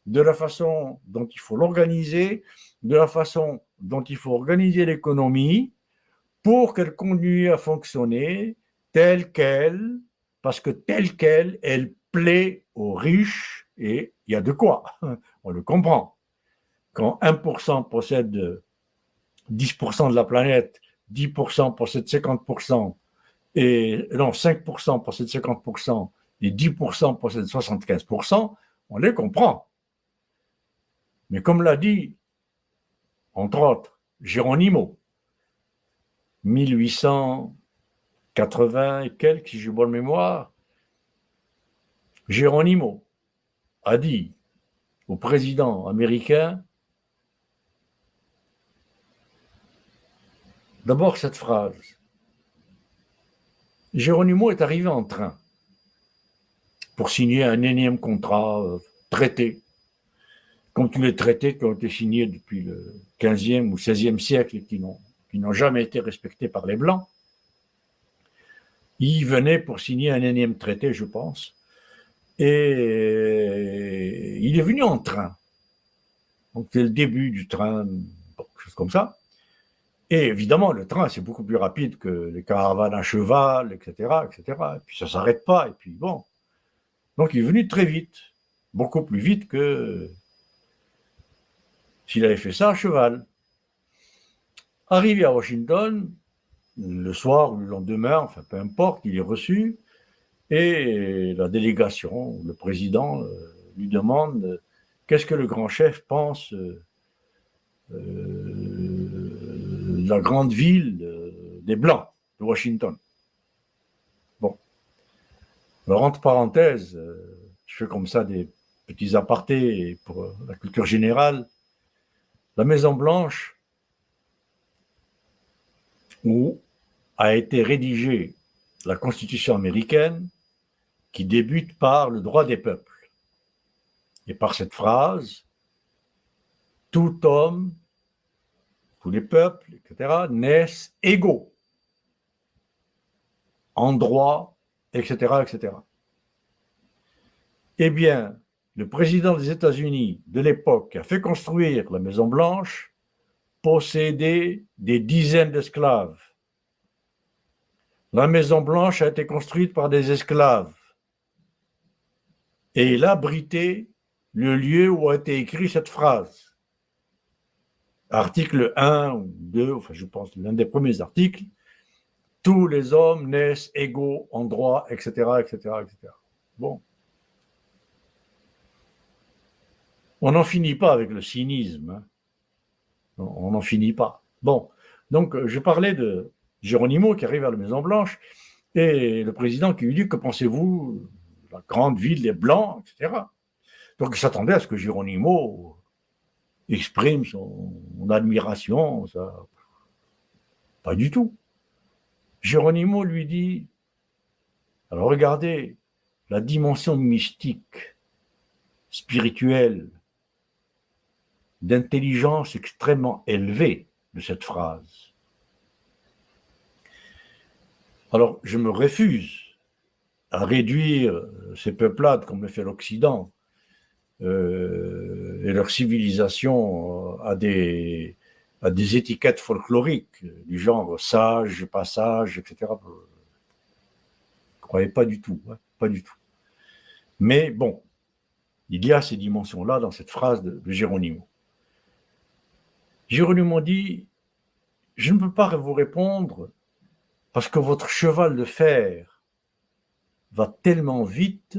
de la façon dont il faut l'organiser, de la façon dont il faut organiser l'économie pour qu'elle continue à fonctionner telle qu'elle, parce que telle qu'elle, elle plaît aux riches et il y a de quoi, on le comprend. Quand 1% possède 10% de la planète, 10% possède 50%, et non, 5% possède 50%, et 10% possède 75%, on les comprend. Mais comme l'a dit, entre autres, Geronimo, 1880 et quelques, si j'ai bonne mémoire, Geronimo a dit au président américain, d'abord cette phrase, Geronimo est arrivé en train pour signer un énième contrat, traité, comme tous les traités qui ont été signés depuis le 15e ou 16e siècle et qui n'ont jamais été respectés par les Blancs. Il venait pour signer un énième traité, je pense, et il est venu en train. Donc c'est le début du train, quelque chose comme ça. Et évidemment, le train, c'est beaucoup plus rapide que les caravanes à cheval, etc., etc. Et puis ça ne s'arrête pas, et puis bon. Donc il est venu très vite, beaucoup plus vite que s'il avait fait ça à cheval. Arrivé à Washington, le soir ou le lendemain, enfin peu importe, il est reçu, et la délégation, le président, lui demande qu'est-ce que le grand chef pense de la grande ville des Blancs, de Washington. Bon. Alors, entre parenthèses, je fais comme ça des petits apartés pour la culture générale. La Maison Blanche, où a été rédigée la Constitution américaine, qui débute par le droit des peuples. Et par cette phrase, tout homme, tous les peuples, etc., naissent égaux en droit, etc., etc. Eh bien, le président des États-Unis de l'époque qui a fait construire la Maison-Blanche possédait des dizaines d'esclaves. La Maison-Blanche a été construite par des esclaves et il abritait le lieu où a été écrite cette phrase. Article 1 ou 2, enfin je pense l'un des premiers articles, tous les hommes naissent égaux en droit, etc., etc., etc. Bon. On n'en finit pas avec le cynisme. Hein. On n'en finit pas. Bon. Donc, je parlais de Geronimo qui arrive à la Maison-Blanche et le président qui lui dit: que pensez-vous de la grande ville des Blancs, etc. Donc, il s'attendait à ce que Geronimo exprime son admiration. Ça. Pas du tout. Geronimo lui dit: alors regardez la dimension mystique, spirituelle, d'intelligence extrêmement élevée de cette phrase. Alors, je me refuse à réduire ces peuplades comme le fait l'Occident et leur civilisation à des étiquettes folkloriques du genre sage, pas sage, etc. Je ne croyais pas du tout, hein, pas du tout. Mais bon, il y a ces dimensions-là dans cette phrase de Geronimo. Geronimo dit: je ne peux pas vous répondre parce que votre cheval de fer va tellement vite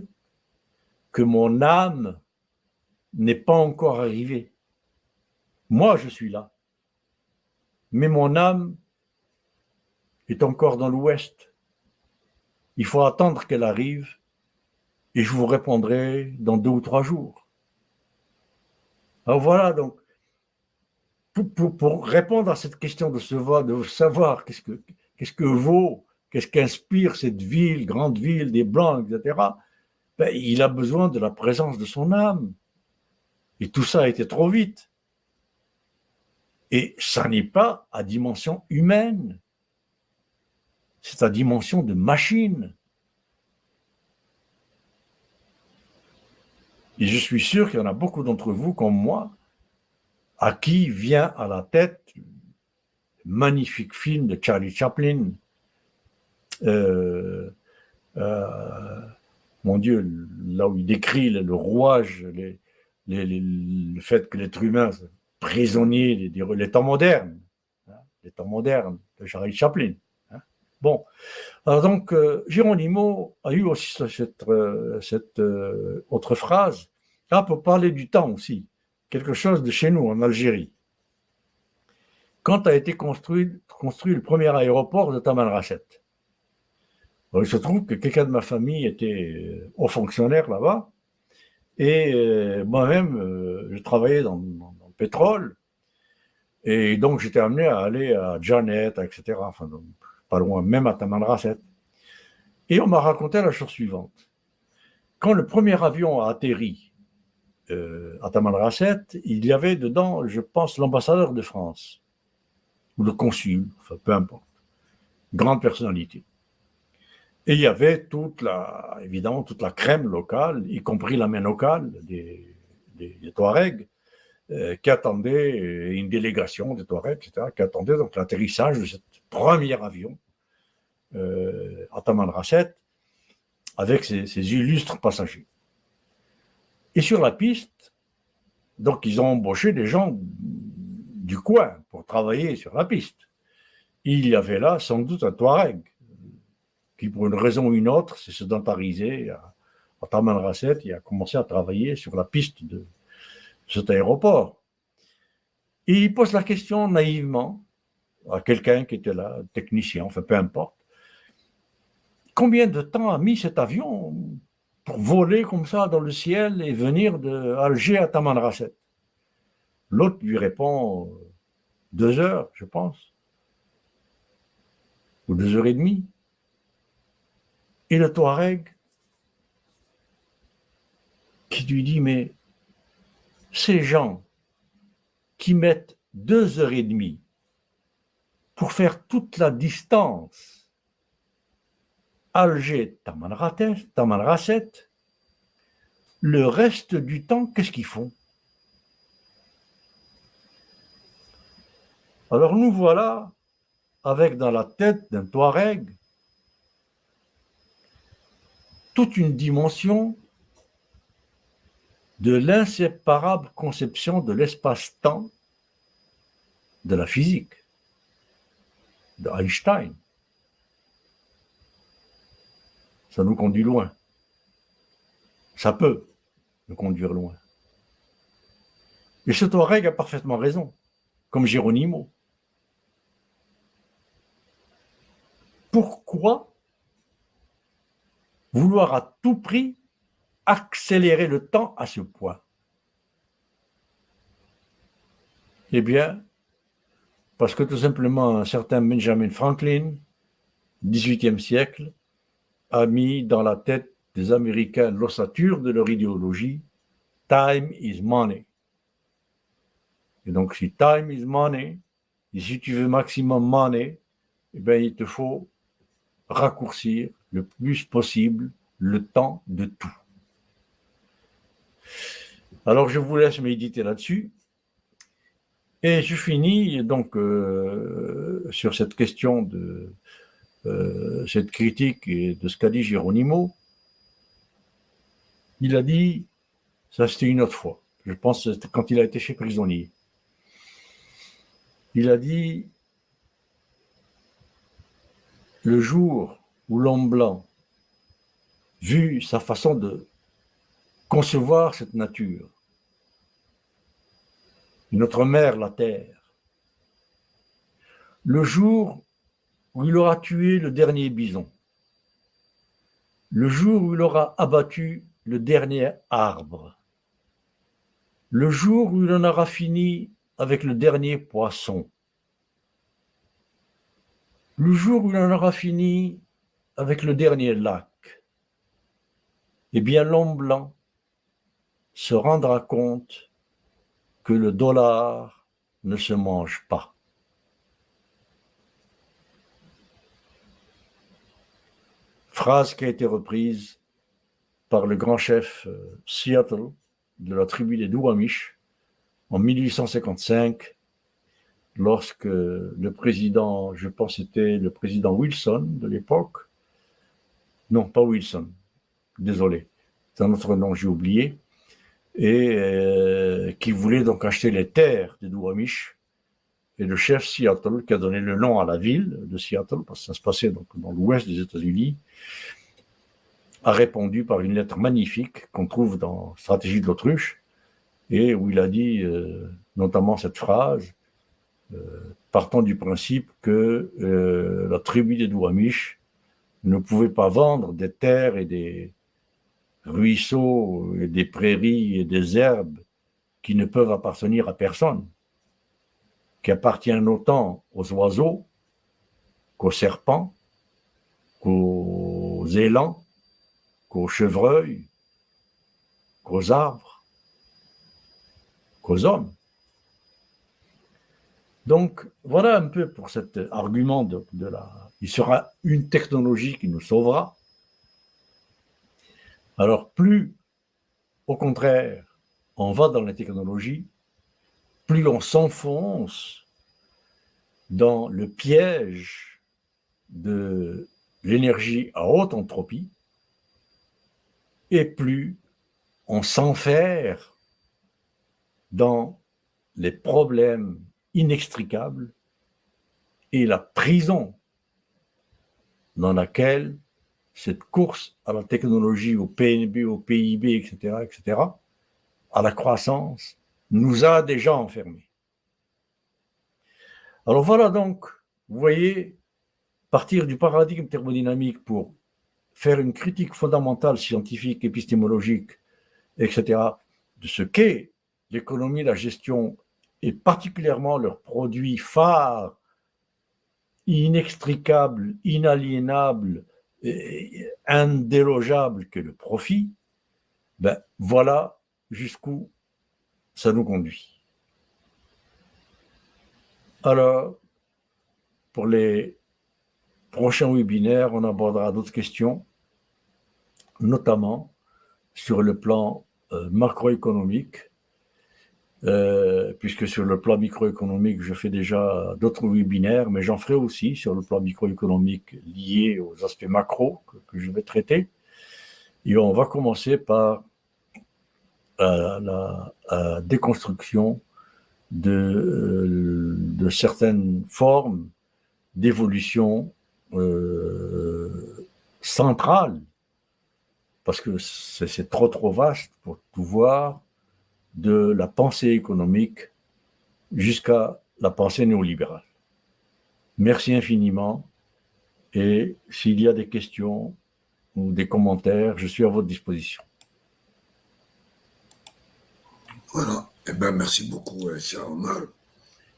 que mon âme n'est pas encore arrivée. Moi, je suis là. Mais mon âme est encore dans l'ouest. Il faut attendre qu'elle arrive et je vous répondrai dans 2 ou 3 jours. Alors voilà, donc, pour répondre à cette question de savoir qu'est-ce que vaut, qu'est-ce qu'inspire cette ville, grande ville des Blancs, etc., ben, il a besoin de la présence de son âme. Et tout ça a été trop vite. Et ça n'est pas à dimension humaine. C'est à dimension de machine. Et je suis sûr qu'il y en a beaucoup d'entre vous, comme moi, à qui vient à la tête le magnifique film de Charlie Chaplin. Mon Dieu, là où il décrit le rouage, le fait que l'être humain est prisonnier des temps modernes, hein, les temps modernes de Charlie Chaplin. Hein. Bon, alors donc Geronimo a eu aussi cette autre phrase, là pour parler du temps aussi, quelque chose de chez nous en Algérie. Quand a été construit le premier aéroport de Tamanrasset, il se trouve que quelqu'un de ma famille était haut fonctionnaire là-bas. Et moi-même, je travaillais dans le pétrole. Et donc, j'étais amené à aller à Janet, etc. Enfin, donc, pas loin, même à Tamanrasset. Et on m'a raconté la chose suivante. Quand le premier avion a atterri à Tamanrasset, il y avait dedans, je pense, l'ambassadeur de France. Ou le consul, enfin, peu importe. Grande personnalité. Et il y avait évidemment toute la crème locale, y compris la main locale des Touaregs, qui attendait une délégation des Touaregs, etc., qui attendait donc l'atterrissage de ce premier avion à Tamanrasset avec ses illustres passagers. Et sur la piste, donc ils ont embauché des gens du coin pour travailler sur la piste. Il y avait là sans doute un Touareg qui, pour une raison ou une autre, s'est sédentarisé à Tamanrasset et a commencé à travailler sur la piste de cet aéroport. Et il pose la question naïvement à quelqu'un qui était là, technicien, enfin peu importe, combien de temps a mis cet avion pour voler comme ça dans le ciel et venir d'Alger à Tamanrasset? L'autre lui répond 2 heures, je pense, ou 2 heures et demie. Et le Touareg qui lui dit: mais ces gens qui mettent 2 heures et demie pour faire toute la distance Alger Tamanrasset, le reste du temps, qu'est-ce qu'ils font? Alors nous voilà avec dans la tête d'un Touareg toute une dimension de l'inséparable conception de l'espace-temps de la physique, de Einstein. Ça nous conduit loin. Ça peut nous conduire loin. Et ce Touareg a parfaitement raison, comme Geronimo. Pourquoi vouloir à tout prix accélérer le temps à ce point? Eh bien, parce que tout simplement un certain Benjamin Franklin, 18e siècle, a mis dans la tête des Américains l'ossature de leur idéologie, time is money. Et donc, si time is money, et si tu veux maximum money, eh bien, il te faut raccourcir le plus possible le temps de tout. Alors, je vous laisse méditer là-dessus. Et je finis donc sur cette question de cette critique et de ce qu'a dit Geronimo. Il a dit, ça c'était une autre fois, je pense que c'était quand il a été fait prisonnier. Il a dit, le jour où l'homme blanc, vu sa façon de concevoir cette nature, notre mère, la terre, le jour où il aura tué le dernier bison, le jour où il aura abattu le dernier arbre, le jour où il en aura fini avec le dernier poisson, le jour où il en aura fini avec le dernier lac, eh bien l'homme blanc se rendra compte que le dollar ne se mange pas. Phrase qui a été reprise par le grand chef Seattle de la tribu des Duwamish en 1855, lorsque le président, je pense que c'était le président Wilson de l'époque, non pas Wilson, désolé, c'est un autre nom, j'ai oublié, et qui voulait donc acheter les terres des Duwamish. Et le chef Seattle, qui a donné le nom à la ville de Seattle, parce que ça se passait donc dans l'ouest des États-Unis, a répondu par une lettre magnifique qu'on trouve dans Stratégie de l'autruche, et où il a dit notamment cette phrase, partant du principe que la tribu des Duwamish ne pouvait pas vendre des terres et des ruisseaux et des prairies et des herbes qui ne peuvent appartenir à personne, qui appartiennent autant aux oiseaux qu'aux serpents, qu'aux élans, qu'aux chevreuils, qu'aux arbres, qu'aux hommes. Donc, voilà un peu pour cet argument de la... Il sera une technologie qui nous sauvera. Alors, plus, au contraire, on va dans la technologie, plus on s'enfonce dans le piège de l'énergie à haute entropie, et plus on s'enferre dans les problèmes inextricables et la prison dans laquelle cette course à la technologie, au PNB, au PIB, etc., à la croissance, nous a déjà enfermés. Alors voilà donc, vous voyez, partir du paradigme thermodynamique pour faire une critique fondamentale, scientifique, épistémologique, etc., de ce qu'est l'économie, la gestion, et particulièrement leurs produits phares, inextricables, inaliénables, indélogeables que le profit, ben voilà jusqu'où ça nous conduit. Alors, pour les prochain webinaire, on abordera d'autres questions, notamment sur le plan macroéconomique, puisque sur le plan microéconomique, je fais déjà d'autres webinaires, mais j'en ferai aussi sur le plan microéconomique lié aux aspects macro que je vais traiter. Et on va commencer par la déconstruction de certaines formes d'évolution centrale, parce que c'est trop vaste pour tout voir, de la pensée économique jusqu'à la pensée néolibérale. Merci infiniment, et s'il y a des questions ou des commentaires, je suis à votre disposition. Voilà. Eh bien, merci beaucoup, Sir Omar.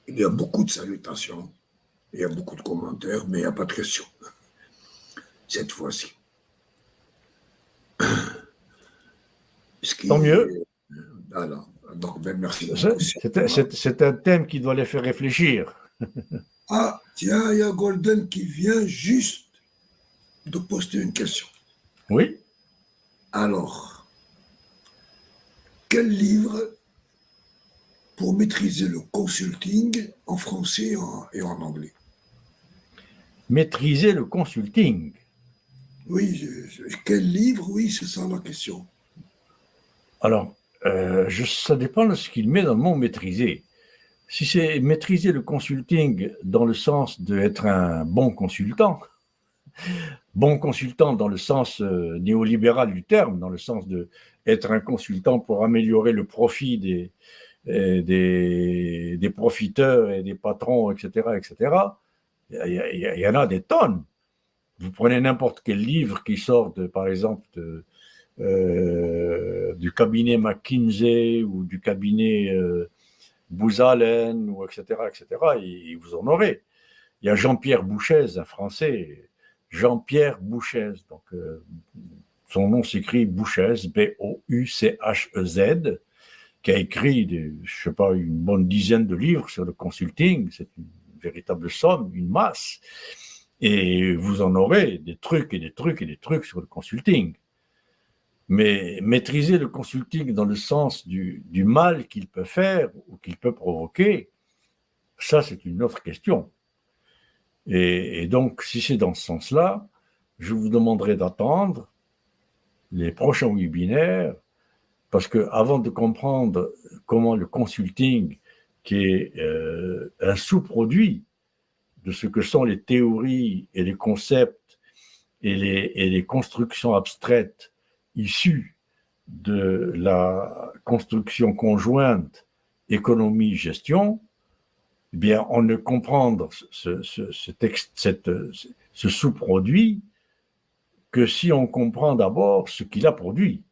Il y a beaucoup de salutations, il y a beaucoup de commentaires, mais il n'y a pas de questions. Cette fois-ci. Tant mieux. Voilà. Donc, ben, merci beaucoup. C'est un thème qui doit les faire réfléchir. Ah, tiens, il y a Golden qui vient juste de poster une question. Oui. Alors, quel livre pour maîtriser le consulting en français et en anglais? Maîtriser le consulting. Oui, quel livre? Oui, c'est ça la question. Alors, ça dépend de ce qu'il met dans le mot maîtriser. Si c'est maîtriser le consulting dans le sens d'être un bon consultant dans le sens néolibéral du terme, dans le sens d'être un consultant pour améliorer le profit des profiteurs et des patrons, etc., il y en a des tonnes. Vous prenez n'importe quel livre qui sort, par exemple, du cabinet McKinsey ou du cabinet Booz Allen, ou etc., et vous en aurez. Il y a Jean-Pierre Bouchez, un Français, Jean-Pierre Bouchez, donc son nom s'écrit Bouchez, B-O-U-C-H-E-Z, qui a écrit, je sais pas, une bonne dizaine de livres sur le consulting. C'est une véritable somme, une masse. Et vous en aurez des trucs et des trucs et des trucs sur le consulting. Mais maîtriser le consulting dans le sens du mal qu'il peut faire ou qu'il peut provoquer, ça, c'est une autre question. Et donc, si c'est dans ce sens-là, je vous demanderai d'attendre les prochains webinaires, parce que avant de comprendre comment le consulting, qui est un sous-produit de ce que sont les théories et les concepts et les constructions abstraites issues de la construction conjointe économie-gestion, eh bien, on ne comprend ce sous-produit que si on comprend d'abord ce qu'il a produit.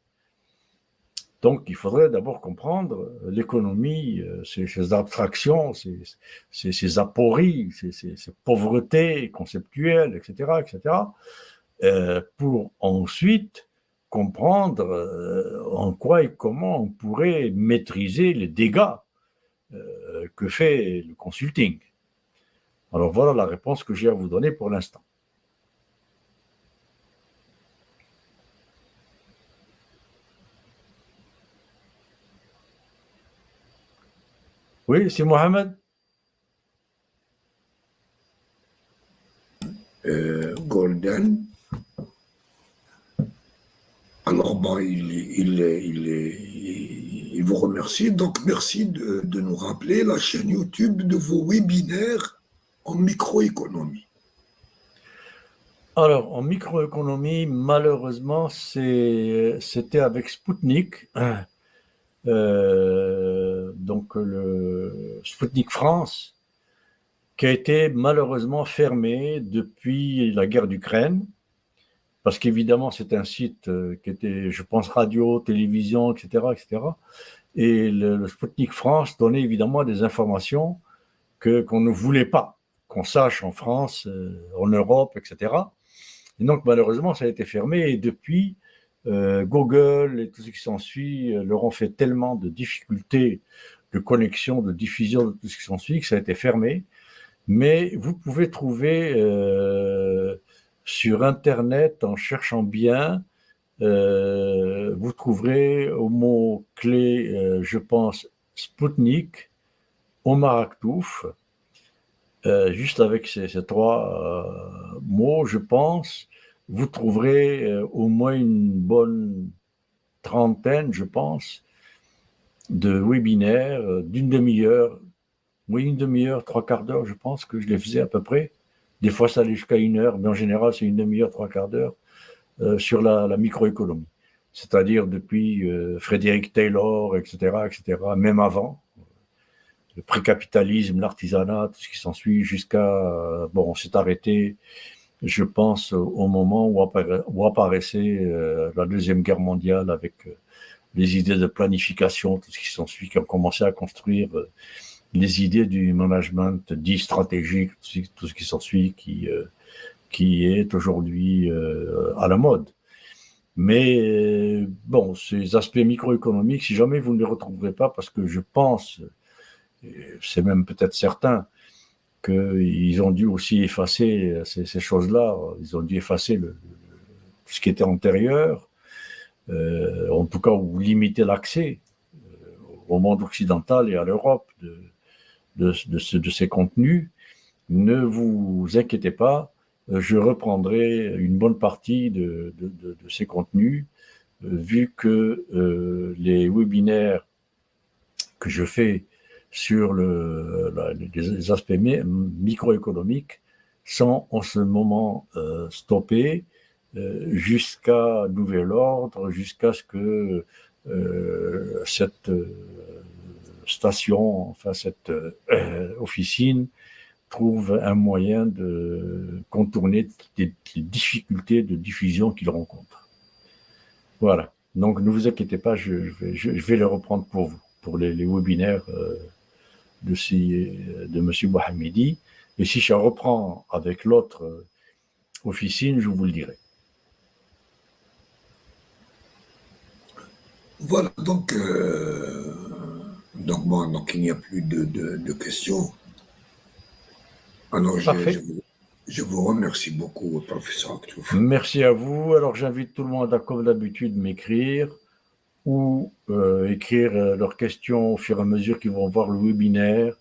Donc, il faudrait d'abord comprendre l'économie, ses abstractions, ses apories, ses pauvretés conceptuelles, etc., pour ensuite comprendre en quoi et comment on pourrait maîtriser les dégâts que fait le consulting. Alors, voilà la réponse que j'ai à vous donner pour l'instant. Oui, c'est Mohamed. Golden. Alors, bon, il vous remercie. Donc, merci de nous rappeler la chaîne YouTube de vos webinaires en microéconomie. Alors, en microéconomie, malheureusement, c'était avec Spoutnik, donc le Spoutnik France, qui a été malheureusement fermé depuis la guerre d'Ukraine, parce qu'évidemment, c'est un site qui était, je pense, radio, télévision, etc., et le Spoutnik France donnait évidemment des informations qu'on ne voulait pas qu'on sache en France, en Europe, etc. Et donc, malheureusement, ça a été fermé. Et depuis, Google et tout ce qui s'ensuit leur ont fait tellement de difficultés de connexion, de diffusion de tout ce qui s'ensuit que ça a été fermé. Mais vous pouvez trouver Sur Internet, en cherchant bien, vous trouverez au mot-clé, je pense, Spoutnik, Omar Aktouf, juste avec ces trois mots, je pense, vous trouverez au moins une bonne trentaine, je pense, de webinaires d'une demi-heure, oui, une demi-heure, trois quarts d'heure, je pense que je les faisais à peu près. Des fois, ça allait jusqu'à une heure, mais en général, c'est une demi-heure, trois quarts d'heure sur la microéconomie. C'est-à-dire depuis Frédéric Taylor, etc., etc., même avant, le précapitalisme, l'artisanat, tout ce qui s'ensuit, jusqu'à, bon, on s'est arrêté, je pense, au moment où apparaissait la Deuxième Guerre mondiale avec les idées de planification, tout ce qui s'ensuit, qui ont commencé à construire les idées du management dit stratégique, tout ce qui s'ensuit, qui est aujourd'hui à la mode. Mais bon, ces aspects microéconomiques, si jamais vous ne les retrouverez pas, parce que je pense, c'est même peut-être certain, qu'ils ont dû aussi effacer ces choses-là, ils ont dû effacer ce qui était antérieur, en tout cas, ou limiter l'accès au monde occidental et à l'Europe de ces contenus. Ne vous inquiétez pas, je reprendrai une bonne partie de ces contenus, vu que les webinaires que je fais sur les aspects microéconomiques sont en ce moment stoppés jusqu'à nouvel ordre, jusqu'à ce que cette station, enfin cette officine, trouve un moyen de contourner les difficultés de diffusion qu'ils rencontrent. Voilà. Donc ne vous inquiétez pas, je vais les reprendre pour vous, pour les webinaires de M. Mohamedi. Et si je reprends avec l'autre officine, je vous le dirai. Voilà, donc il n'y a plus de questions. Alors, Parfait. je vous remercie beaucoup, professeur Aktouf. Merci à vous. Alors, j'invite tout le monde à, comme d'habitude, m'écrire ou écrire leurs questions au fur et à mesure qu'ils vont voir le webinaire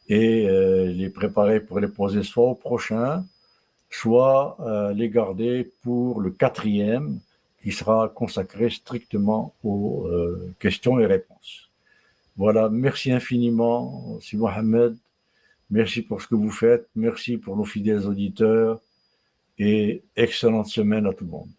et les préparer pour les poser soit au prochain, soit les garder pour le 4e qui sera consacré strictement aux questions et réponses. Voilà, merci infiniment, Si Mohamed. Merci pour ce que vous faites. Merci pour nos fidèles auditeurs et excellente semaine à tout le monde.